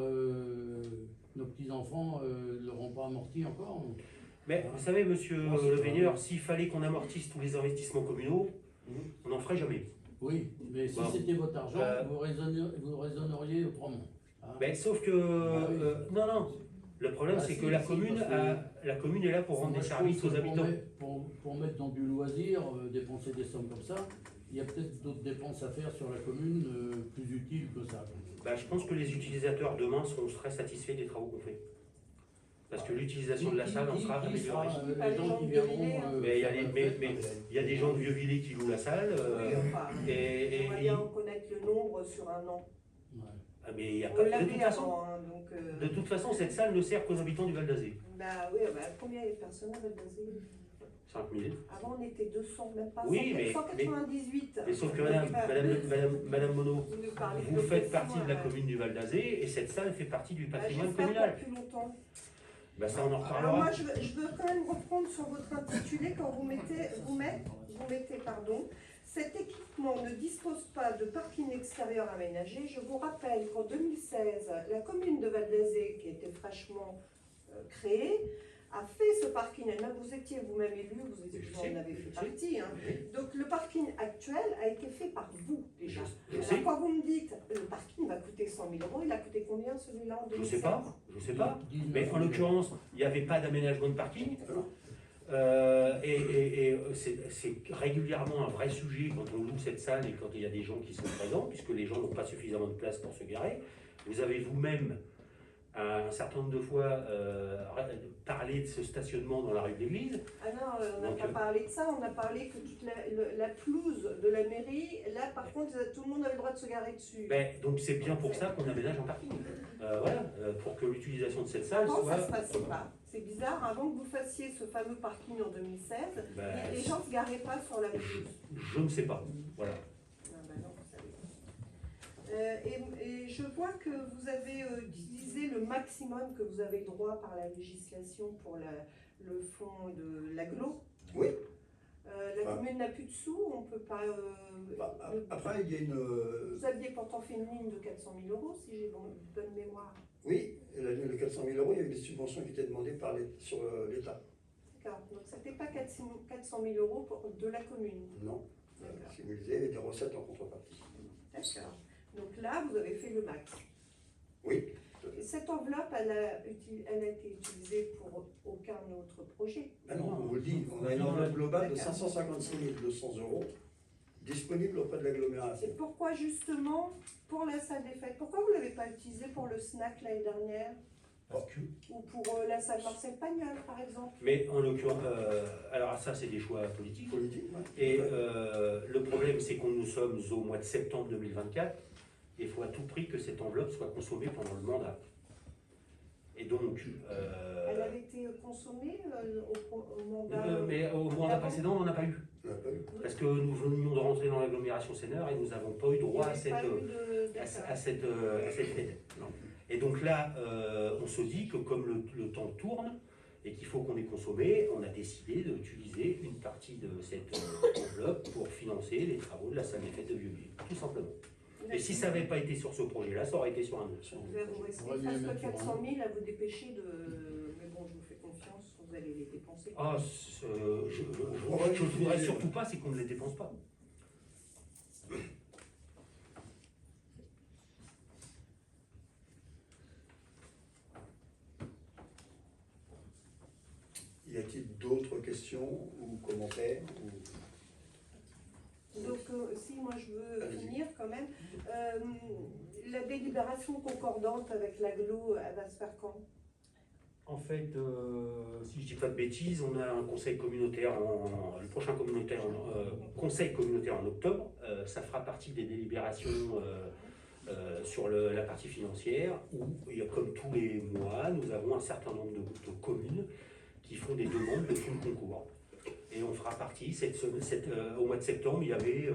nos petits-enfants ne l'auront pas amorti encore. Mais vous savez, monsieur le Veigneur, s'il fallait qu'on amortisse tous les investissements communaux, on n'en ferait jamais. Oui, mais si Bon. c'était votre argent, vous raisonneriez autrement. Hein. Mais sauf que... oui. non. Le problème, Ah, c'est si, que la si, commune parce est là pour rendre Moi, des je services trouve aux que habitants. Pour mettre dans du loisir, dépenser des sommes comme ça, il y a peut-être d'autres dépenses à faire sur la commune plus utiles que ça. Bah, je pense que les utilisateurs demain seront très satisfaits des travaux qu'on fait. Parce que l'utilisation de la salle en sera Qui sera, améliorée. les gens qui viendront. Mais il y a faire la mais fête, il y a des gens de Vieux-Villiers qui louent la salle. Oui, enfin, et- j'aimerais bien connaître le nombre sur un an. ouais. Ah, mais il y a On pas de l'avait toute façon. avant, hein, donc... De toute façon, cette salle ne sert qu'aux habitants du Val d'Azé. Bah oui, combien il y a de personnes à Val-d'Azay? 5000. Avant, on était 200, même pas Oui, mais- 198. Mais sauf que Donc, madame Monod, vous nous parlez vous de faites location, partie de la commune du Val d'Azé et cette salle fait partie du patrimoine j'espère communal. pour plus longtemps. Bah, ça, on en Alors reparlera. moi, je veux quand même reprendre sur votre intitulé quand vous mettez, pardon, cet équipement ne dispose pas de parking extérieur aménagé. Je vous rappelle qu'en 2016, la commune de Val d'Azé, qui était fraîchement créée, a fait ce parking. Même vous étiez vous-même élu, vous en avez fait partie. Hein. Donc le parking actuel a été fait par vous déjà. Je sais. Alors quand vous me dites le parking va coûter 100 000 euros, il a coûté combien celui-là en 2016? Je sais pas. 19 Mais en 000. l'occurrence, il n'y avait pas d'aménagement de parking. C'est régulièrement un vrai sujet quand on loue cette salle et quand il y a des gens qui sont présents, puisque les gens n'ont pas suffisamment de place pour se garer. Vous avez vous-même un certain nombre de fois parlé de ce stationnement dans la rue de l'église. Ah non, on n'a Donc, pas parlé de ça, on a parlé que toute la pelouse de la mairie, là par contre tout le monde avait le droit de se garer dessus. Ben, donc c'est bien pour ça qu'on aménage un parking. Voilà, pour que l'utilisation de cette salle Avant soit... ça se passait pas, c'est bizarre, avant que vous fassiez ce fameux parking en 2016, Ben, les gens ne se garaient pas sur la pelouse. je ne sais pas. Voilà. Ah bah non, vous savez. Et je vois que vous avez utilisé le maximum que vous avez droit par la législation pour le fonds de l'agglo. Oui. La commune n'a plus de sous, on peut pas... Après, il y a une... Vous aviez pourtant fait une ligne de 400 000 € si j'ai bonne mémoire. Oui, le 400 000 €, il y avait des subventions qui étaient demandées sur l'État. D'accord, donc c'était pas 400 000 € de la commune. Non. D'accord. Si vous lisez, il y avait des recettes en contrepartie. D'accord. Donc là, vous avez fait le max. Oui. Et cette enveloppe, elle a été utilisée pour aucun autre projet. Ah non, on vous le dit, on a une enveloppe globale de 556 200 € disponible auprès de Et l'agglomération. pourquoi justement pour la salle des fêtes? Pourquoi vous ne l'avez pas utilisé pour le snack l'année dernière? Parce que... Ou pour la salle Marcel Pagnol, par exemple? Mais en l'occurrence, alors ça c'est des choix politiques. Politique, ouais. Et le problème c'est qu'on nous sommes au mois de septembre 2024 et il faut à tout prix que cette enveloppe soit consommée pendant le mandat. Et donc... Elle avait été consommée au mandat... mais au mandat précédent, on n'en a pas eu. On n'a pas eu. Parce que nous venions de rentrer dans l'agglomération Sénart et nous n'avons pas eu droit à Il n'y cette, avait pas eu de- à cette aide. Non. Et donc là, on se dit que comme le temps tourne et qu'il faut qu'on ait consommé, on a décidé d'utiliser une partie de cette enveloppe pour financer les travaux de la salle des fêtes de Vieux-Ville, tout simplement. Et si ça n'avait pas été sur ce projet-là, ça aurait été sur un autre. Vous allez vous rester On va bien presque mettre sur 400 000 à vous dépêcher de... Mais bon, je vous fais confiance, vous allez les dépenser. Ah, je ne voudrais surtout pas, c'est qu'on ne les dépense pas. Y a-t-il d'autres questions ou commentaires Donc, si moi je veux Allez-y. finir quand même, la délibération concordante avec l'agglo, elle va se faire quand? En fait, si je dis pas de bêtises, on a un conseil communautaire, le prochain conseil communautaire en octobre. Ça fera partie des délibérations sur la partie financière où, comme tous les mois, nous avons un certain nombre de communes qui font des demandes de fonds de concours. Et on fera partie, au mois de septembre, il y avait,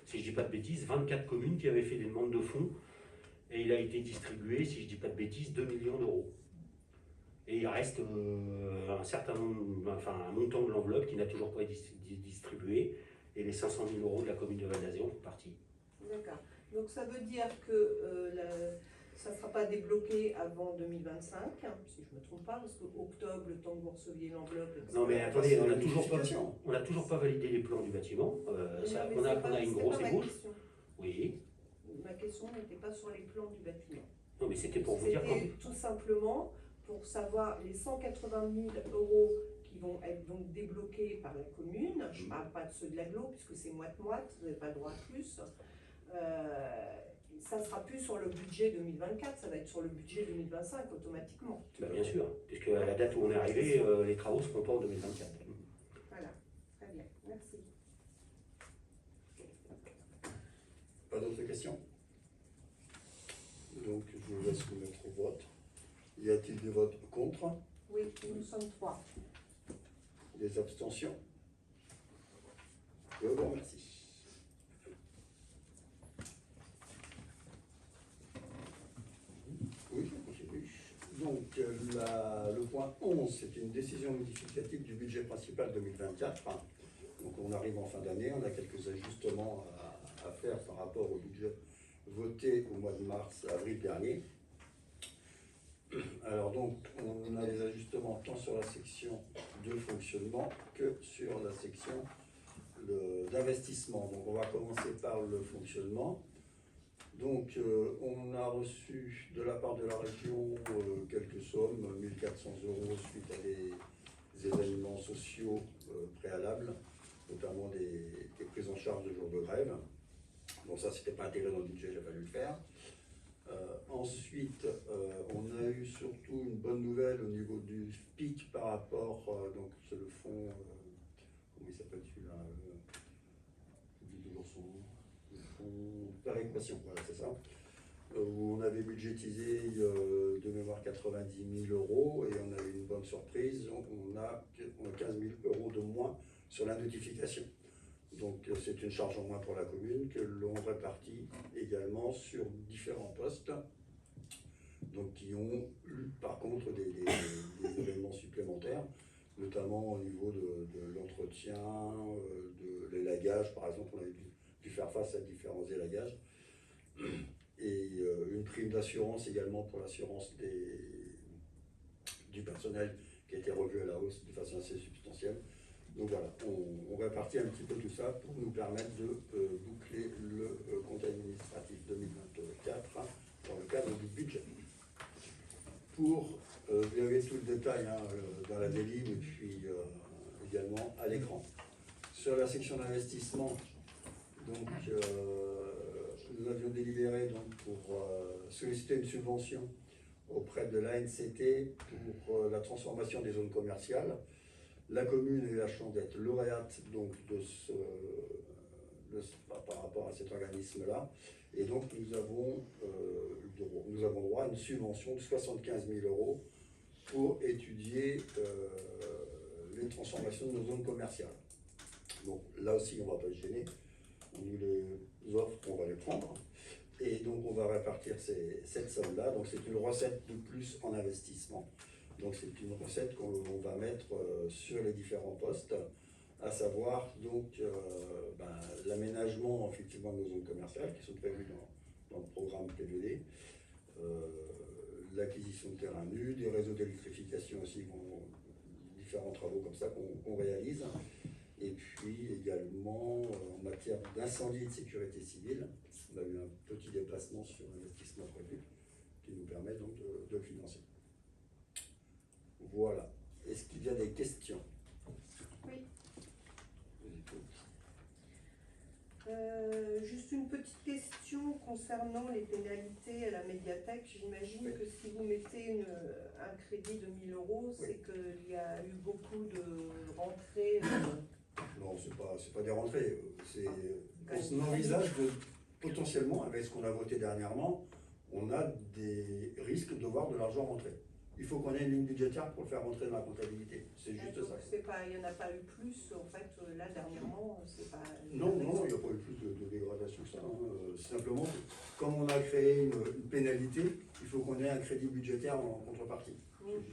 si je dis pas de bêtises, 24 communes qui avaient fait des demandes de fonds. Et il a été distribué, si je dis pas de bêtises, 2 millions d'euros. Et il reste un certain nombre, un montant de l'enveloppe qui n'a toujours pas été distribué. Et les 500 000 € de la commune de Val d'Azéon font partie. D'accord. Donc ça veut dire que ça ne sera pas débloqué avant 2025, si je ne me trompe pas, parce qu'octobre, le temps que vous receviez l'enveloppe... etc. Non mais attendez, on n'a Notification. toujours pas validé les plans du bâtiment. Mais Ça, non, mais on c'est a une c'est grosse pas ma ébauche. question. Oui. Ma question n'était pas sur les plans du bâtiment. Non mais c'était pour vous dire quand... C'était tout simplement pour savoir les 180 000 € qui vont être donc débloqués par la commune. Je ne parle pas de ceux de l'agglo, puisque c'est moite-moite, vous n'avez pas le droit à plus. Ça ne sera plus sur le budget 2024, ça va être sur le budget 2025 automatiquement. Bah, bien sûr, puisque à la date où on est arrivé, les travaux ne seront pas en 2024. Voilà, très bien, merci. Pas d'autres questions? Donc je vous laisse vous mettre au vote. Y a-t-il des votes contre? Oui, nous sommes 3. Des abstentions? Je vous remercie. Oui, je continue. Donc le point 11, c'est une décision modificative du budget principal 2024. Donc on arrive en fin d'année, on a quelques ajustements à faire par rapport au budget voté au mois de mars-avril dernier. Alors donc, on a des ajustements tant sur la section de fonctionnement que sur la section d'investissement. Donc on va commencer par le fonctionnement. Donc on a reçu de la part de la région quelques sommes, 1 400 € suite à des événements sociaux préalables, notamment des prises en charge de jours de grève. Bon, ça, c'était pas intégré dans le budget, il a fallu le faire. Ensuite, on a eu surtout une bonne nouvelle au niveau du FPIC par rapport, donc c'est le fonds, comment il s'appelle celui-là, j'oublie toujours son nom, le fonds péréquation, voilà c'est ça, où on avait budgétisé de mémoire 90 000 euros et on a eu une bonne surprise, on a 15 000 euros de moins sur la notification. Donc c'est une charge en moins pour la commune que l'on répartit également sur différents postes, donc qui ont eu par contre des événements supplémentaires, notamment au niveau de l'entretien, de l'élagage par exemple, on avait dû faire face à différents élagages, et une prime d'assurance également pour l'assurance du personnel qui a été revue à la hausse de façon assez substantielle. Donc voilà, on répartit un petit peu tout ça pour nous permettre de boucler le compte administratif 2024 dans le cadre du budget. Vous avez tout le détail dans la délib et puis également à l'écran. Sur la section d'investissement, donc nous avions délibéré donc, pour solliciter une subvention auprès de l'ANCT pour la transformation des zones commerciales. La commune a eu la chance d'être lauréate donc, par rapport à cet organisme-là. Et donc nous avons droit à une subvention de 75 000 euros pour étudier les transformations de nos zones commerciales. Donc là aussi, on ne va pas se gêner. On nous les offre, on va les prendre. Et donc on va répartir cette somme-là. Donc c'est une recette de plus en investissement. Donc c'est une recette qu'on va mettre sur les différents postes, à savoir donc l'aménagement effectivement de nos zones commerciales qui sont prévues dans le programme PVD, l'acquisition de terrains nus, des réseaux d'électrification aussi, différents travaux comme ça qu'on réalise, et puis également en matière d'incendie et de sécurité civile, on a eu un petit déplacement sur l'investissement prévu qui nous permet donc de financer. Voilà. Est-ce qu'il y a des questions? Oui. Juste une petite question concernant les pénalités à la médiathèque. J'imagine que si vous mettez un crédit de 1 000 euros, c'est qu'il y a eu beaucoup de rentrées. Non, c'est pas des rentrées. On envisage de potentiellement, avec ce qu'on a voté dernièrement, on a des risques de voir de l'argent rentrer. Il faut qu'on ait une ligne budgétaire pour le faire rentrer dans la comptabilité. C'est juste ça. Il n'y en a pas eu plus, en fait, là, dernièrement, c'est pas... Non, il n'y a pas eu plus de dégradation que ça. Simplement, comme on a créé une pénalité, il faut qu'on ait un crédit budgétaire en contrepartie.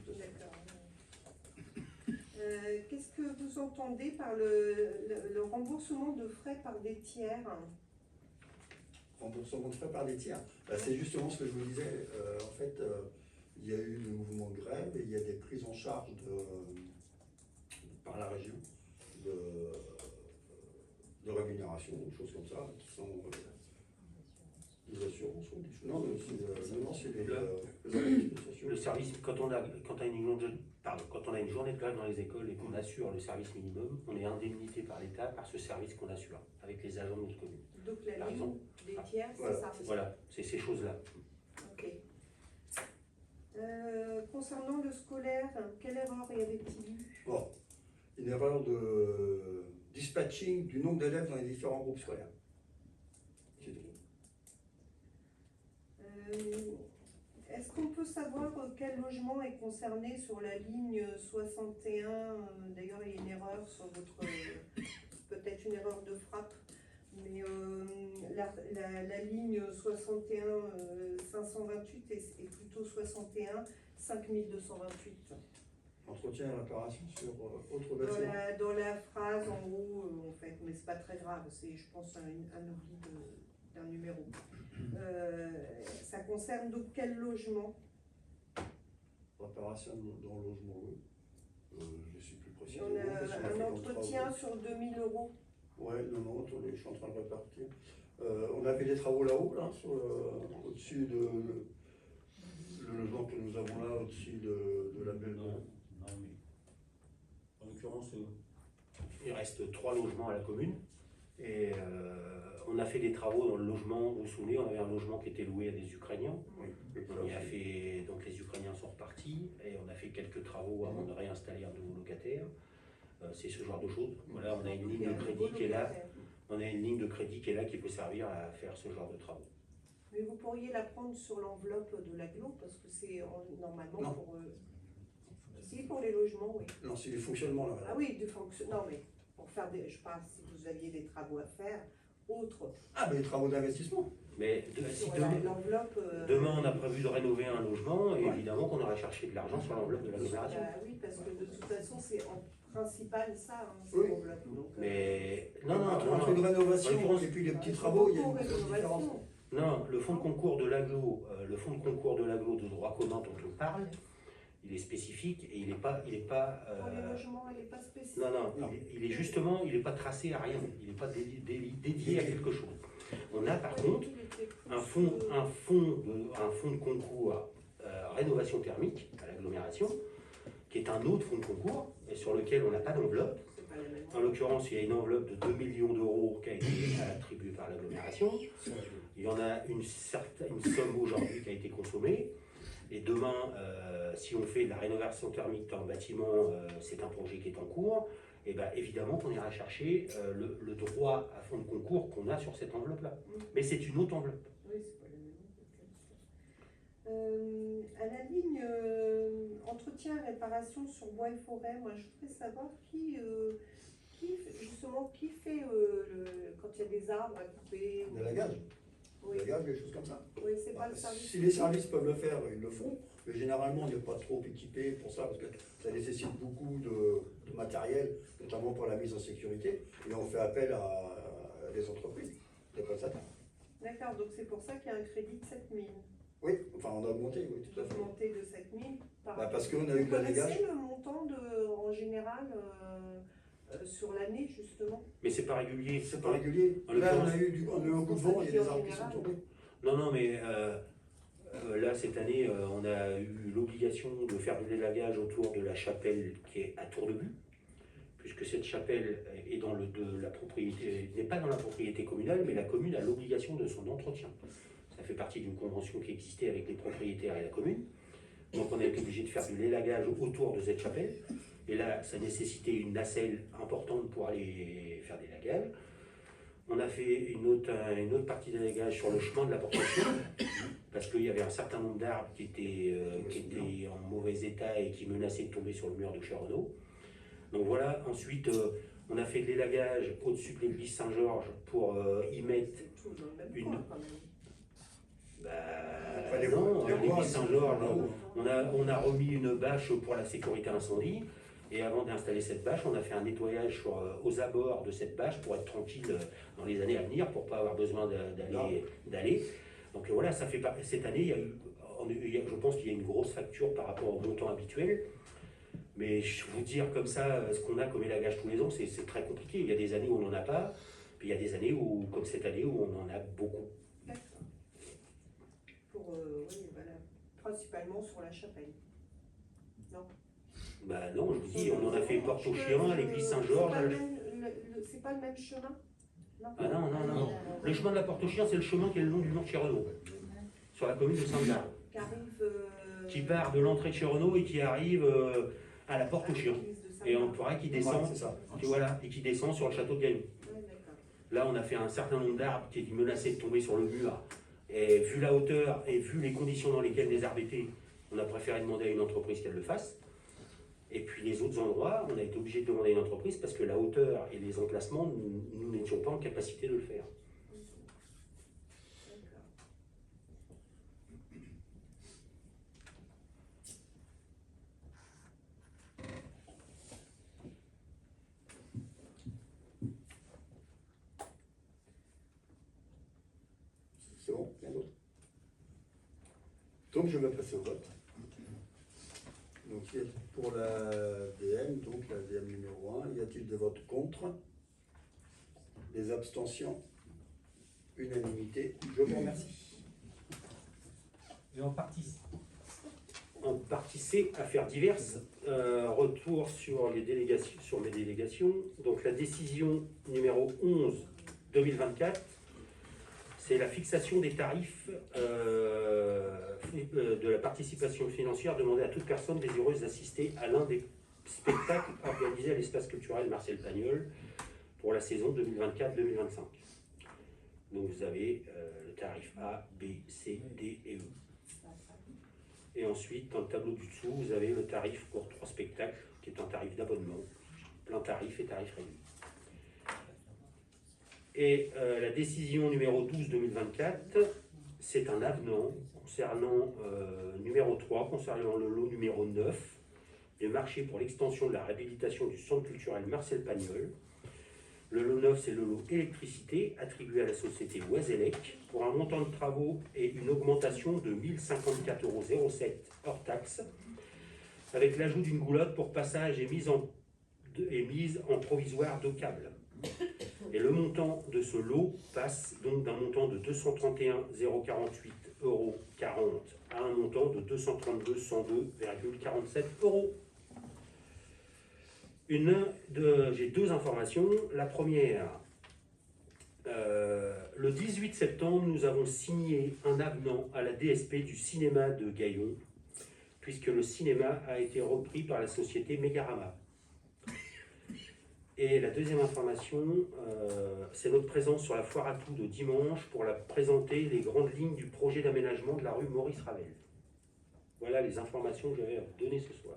D'accord. Qu'est-ce que vous entendez par le remboursement de frais par des tiers? Remboursement de frais par des tiers, c'est justement ce que je vous disais. En fait, il y a eu le mouvement de grève et il y a des prises en charge par la région de rémunération, des choses comme ça, qui sont des assurances ou des choses. Non, c'est les organismes sociaux. Le service, quand on a une journée de grève dans les écoles et qu'on assure le service minimum, on est indemnité par l'État par ce service qu'on assure avec les agents de notre commune. Donc la Par ligne exemple. des tiers, c'est Voilà. ça? Voilà, c'est ces choses-là. Ok. Concernant le scolaire, quelle erreur y avait-il eu? Bon, une erreur de dispatching du nombre d'élèves dans les différents groupes scolaires. C'est tout. Est-ce qu'on peut savoir quel logement est concerné sur la ligne 61? D'ailleurs, il y a une erreur sur votre... peut-être une erreur de frappe, mais la ligne 61 528 est plutôt 61 5228. Entretien et réparation sur autre bâtiment. Dans la phrase en haut, en fait, mais c'est pas très grave, c'est, je pense, un oubli d'un numéro. Ça concerne donc quel logement? Réparation dans le logement, oui. Je suis plus précis. On a un entretien sur 2 000 euros. Ouais, non, attendez, je suis en train de répartir. On a fait des travaux là-haut, là, au-dessus de le logement que nous avons là, au-dessus de la belle. Non, mais en l'occurrence, il reste 3 logements à la commune. Et on a fait des travaux dans le logement, vous vous souvenez, on avait un logement qui était loué à des Ukrainiens. Oui, On y a fait donc les Ukrainiens sont repartis et on a fait quelques travaux avant de réinstaller un nouveau locataire. C'est ce genre de choses. Voilà, on a une ligne de crédit qui est là. On a une ligne de crédit qui est là qui peut servir à faire ce genre de travaux. Mais vous pourriez la prendre sur l'enveloppe de l'agglo parce que c'est normalement Non. pour. Si, pour les logements, oui. Non, c'est du fonctionnement là. Ah oui, du fonctionnement. Non, mais pour faire des. Je parle si vous aviez des travaux à faire, autres. Ah, mais les travaux d'investissement. Mais si Sur demain, l'enveloppe. demain, on a prévu de rénover un logement, et Ouais. évidemment qu'on aura cherché de l'argent sur l'enveloppe de l'agglomération. Bah oui, parce que de toute façon, c'est en principal ça, hein, c'est Oui. l'enveloppe. Donc, Mais non, non, Entre non, une rénovation En l'occurrence, et puis les petits c'est travaux, il y a pour une grosse différence. rénovation. non, le fonds de concours de l'agglo, de droit commun dont on parle, il est spécifique et il n'est pas, Pour les logements, elle n'est pas spécifique. non, il est justement, il n'est pas tracé à rien, il n'est pas dédié à quelque chose. On a par contre un fonds de concours rénovation thermique à l'agglomération, qui est un autre fonds de concours, et sur lequel on n'a pas d'enveloppe. C'est pas la même. En l'occurrence, il y a une enveloppe de 2 millions d'euros qui a été attribuée par l'agglomération. Il y en a une somme aujourd'hui qui a été consommée. Et demain, si on fait de la rénovation thermique dans le bâtiment, c'est un projet qui est en cours, et bien évidemment qu'on ira chercher le droit à fonds de concours qu'on a sur cette enveloppe-là. Mais c'est une autre enveloppe. Oui, c'est pas la même. À la ligne entretien et réparation sur bois et forêt, moi je voudrais savoir qui fait quand il y a des arbres à couper. De la gage. Oui, Des gages, des choses comme ça. oui, c'est pas le service. Si les services peuvent le faire, ils le font. Mais généralement, on n'est pas trop équipé pour ça parce que ça nécessite beaucoup de matériel, notamment pour la mise en sécurité. Et on fait appel à des entreprises, des prestataires. D'accord, donc c'est pour ça qu'il y a un crédit de 7 000. Oui, enfin on a augmenté, oui, tout à fait. Augmenté de 7 000 par Bah, parce qu'on a eu de la Vous dégage. connaissez le montant en général sur l'année justement? Mais c'est pas régulier. C'est pas régulier. En Là, on l'occurrence- a eu un coup de vent, il y a des arbres qui sont tombés. Non, non, mais là, cette année, on a eu l'obligation de faire de l'élagage autour de la chapelle qui est à Tour de Butte, puisque cette chapelle est dans la propriété, n'est pas dans la propriété communale, mais la commune a l'obligation de son entretien. Ça fait partie d'une convention qui existait avec les propriétaires et la commune. Donc on a été obligé de faire de l'élagage autour de cette chapelle. Et là, ça nécessitait une nacelle importante pour aller faire des lagages. On a fait une autre partie d'élagage sur le chemin de la porte parce qu'il y avait un certain nombre d'arbres qui étaient en mauvais état et qui menaçaient de tomber sur le mur de Cherenot. Donc voilà, ensuite on a fait de l'élagage au-dessus de l'église Saint-Georges pour y mettre C'est tout dans le même une- coin quand même. Après, les non, bois, l'église Saint-Georges, là-haut. on a remis une bâche pour la sécurité incendie. Et avant d'installer cette bâche, on a fait un nettoyage aux abords de cette bâche pour être tranquille dans les années à venir, pour ne pas avoir besoin d'aller. Donc voilà, ça fait cette année, je pense qu'il y a une grosse facture par rapport au montant habituel. Mais je vous dire comme ça, ce qu'on a comme élagage tous les ans, c'est très compliqué. Il y a des années où on n'en a pas, puis il y a des années où, comme cette année, où on en a beaucoup. D'accord. Oui, voilà. Principalement sur la chapelle. Non. Bah non, je vous dis, on en a fait Porte aux Chiens, à l'église Saint-Georges. C'est pas le même chemin? Ah non, non, non. Le chemin de la Porte aux Chiens, c'est le chemin qui est le long du mont de Cherenot, sur la commune de Saint-Gard, Qui arrive. qui part de l'entrée de Cherenot et qui arrive à la Porte aux Chiens. Et on pourra qui descend, Ouais, c'est ça. voilà, et qui descend sur le château de Gagnon. Ouais, d'accord. Là, on a fait un certain nombre d'arbres qui étaient menacés de tomber sur le mur. Et vu la hauteur et vu les conditions dans lesquelles les arbres étaient, on a préféré demander à une entreprise qu'elle le fasse. Et puis les autres endroits, on a été obligé de demander à une entreprise parce que la hauteur et les emplacements, nous n'étions pas en capacité de le faire. D'accord. C'est bon, rien d'autre. Donc je vais passer au vote. Donc pour la DM, donc la DM numéro 1, y a-t-il des votes contre? Des abstentions? Unanimité. Je vous remercie. Et en partie C, affaires diverses, retour sur les délégations, sur mes délégations. Donc la décision numéro 11-2024, c'est la fixation des tarifs de la participation financière demandée à toute personne désireuse d'assister à l'un des spectacles organisés à l'espace culturel Marcel Pagnol pour la saison 2024-2025. Donc vous avez le tarif A, B, C, D et E. Et ensuite, dans le tableau du dessous, vous avez le tarif pour 3 spectacles, qui est un tarif d'abonnement, plein tarif et tarif réduit. Et la décision numéro 12-2024, c'est un avenant concernant numéro 3, concernant le lot numéro 9, du marché pour l'extension de la réhabilitation du centre culturel Marcel Pagnol. Le lot 9, c'est le lot électricité attribué à la société Oiselec pour un montant de travaux et une augmentation de 1 054,07 € hors taxe, avec l'ajout d'une goulotte pour passage et mise en provisoire de câbles. Et le montant de ce lot passe donc d'un montant de 231,048,40 € à un montant de 232,102,47 €. J'ai 2 informations. La première, le 18 septembre, nous avons signé un avenant à la DSP du cinéma de Gaillon, puisque le cinéma a été repris par la société Megarama. Et la deuxième information, c'est notre présence sur la foire à tout de dimanche pour présenter les grandes lignes du projet d'aménagement de la rue Maurice Ravel. Voilà les informations que j'avais à vous donner ce soir.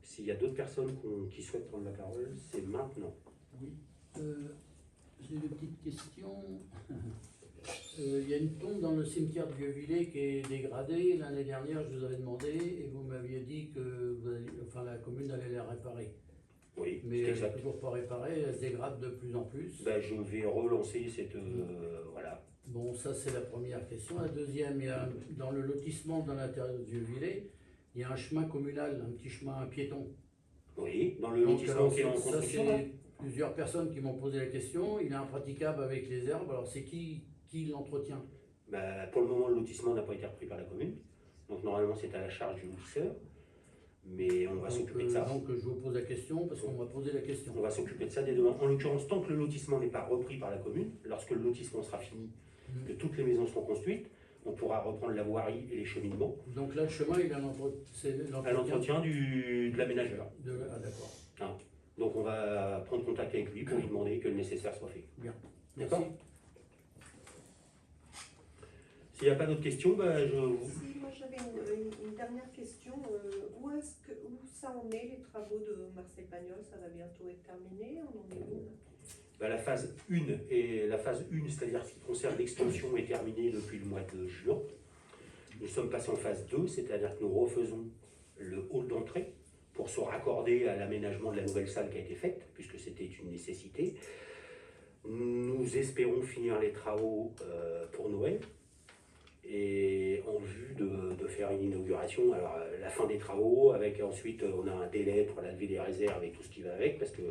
S'il y a d'autres personnes qui souhaitent prendre la parole, c'est maintenant. Oui. J'ai une petite question. Il y a une tombe dans le cimetière de Vieux-Villers qui est dégradée. L'année dernière, je vous avais demandé et vous m'aviez dit que la commune allait la réparer. Oui, Mais c'est elle n'est exact. toujours pas réparée, elle se dégrade de plus en plus. Ben, je vais relancer cette... voilà. Bon, ça c'est la première question. La deuxième, il y a, dans le lotissement dans l'intérieur de Vieux-Villers, il y a un chemin communal, un petit chemin piéton. Oui, dans le Donc, lotissement qui est en ça, construction. c'est plusieurs personnes qui m'ont posé la question. Il est impraticable avec les herbes. Alors c'est qui l'entretient? Ben, pour le moment, le lotissement n'a pas été repris par la commune. Donc normalement, c'est à la charge du lotisseur. Mais on va s'occuper de ça. Donc je vous pose la question parce qu'on m'a posé la question. On va s'occuper de ça dès demain. En l'occurrence, tant que le lotissement n'est pas repris par la commune, lorsque le lotissement sera fini, que toutes les maisons seront construites, on pourra reprendre la voirie et les cheminements. Donc là, le chemin, il a À l'entretien de l'aménageur. Ah d'accord. Hein. Donc on va prendre contact avec lui pour lui demander que le nécessaire soit fait. Bien. D'accord. Merci. S'il n'y a pas d'autres questions, ben, Si, moi j'avais une dernière question. Où ça en est les travaux de Marcel Pagnol? Ça va bientôt être terminé. On en est où là? Ben, la phase 1, c'est-à-dire ce qui concerne l'extension, est terminée depuis le mois de juin. Nous sommes passés en phase 2, c'est-à-dire que nous refaisons le hall d'entrée pour se raccorder à l'aménagement de la nouvelle salle qui a été faite, puisque c'était une nécessité. Nous espérons finir les travaux pour Noël et en vue de faire une inauguration. Alors la fin des travaux, avec ensuite on a un délai pour la levée des réserves et tout ce qui va avec, parce que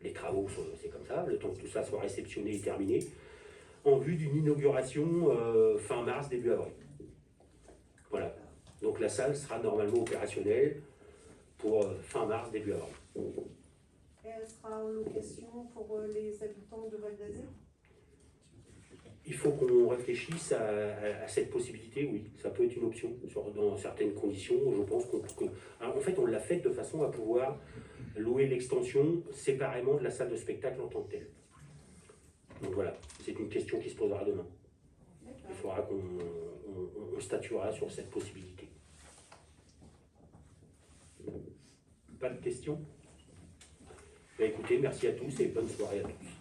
les travaux, c'est comme ça, le temps que tout ça soit réceptionné et terminé, en vue d'une inauguration fin mars, début avril. Voilà. Donc la salle sera normalement opérationnelle pour fin mars, début avril. Et elle sera en location pour les habitants de Val d'Azur? Il faut qu'on réfléchisse à cette possibilité, oui. Ça peut être une option dans certaines conditions. Je pense en fait, on l'a fait de façon à pouvoir louer l'extension séparément de la salle de spectacle en tant que telle. Donc voilà, c'est une question qui se posera demain. Il faudra qu'on statuera sur cette possibilité. Pas de questions? Écoutez, merci à tous et bonne soirée à tous.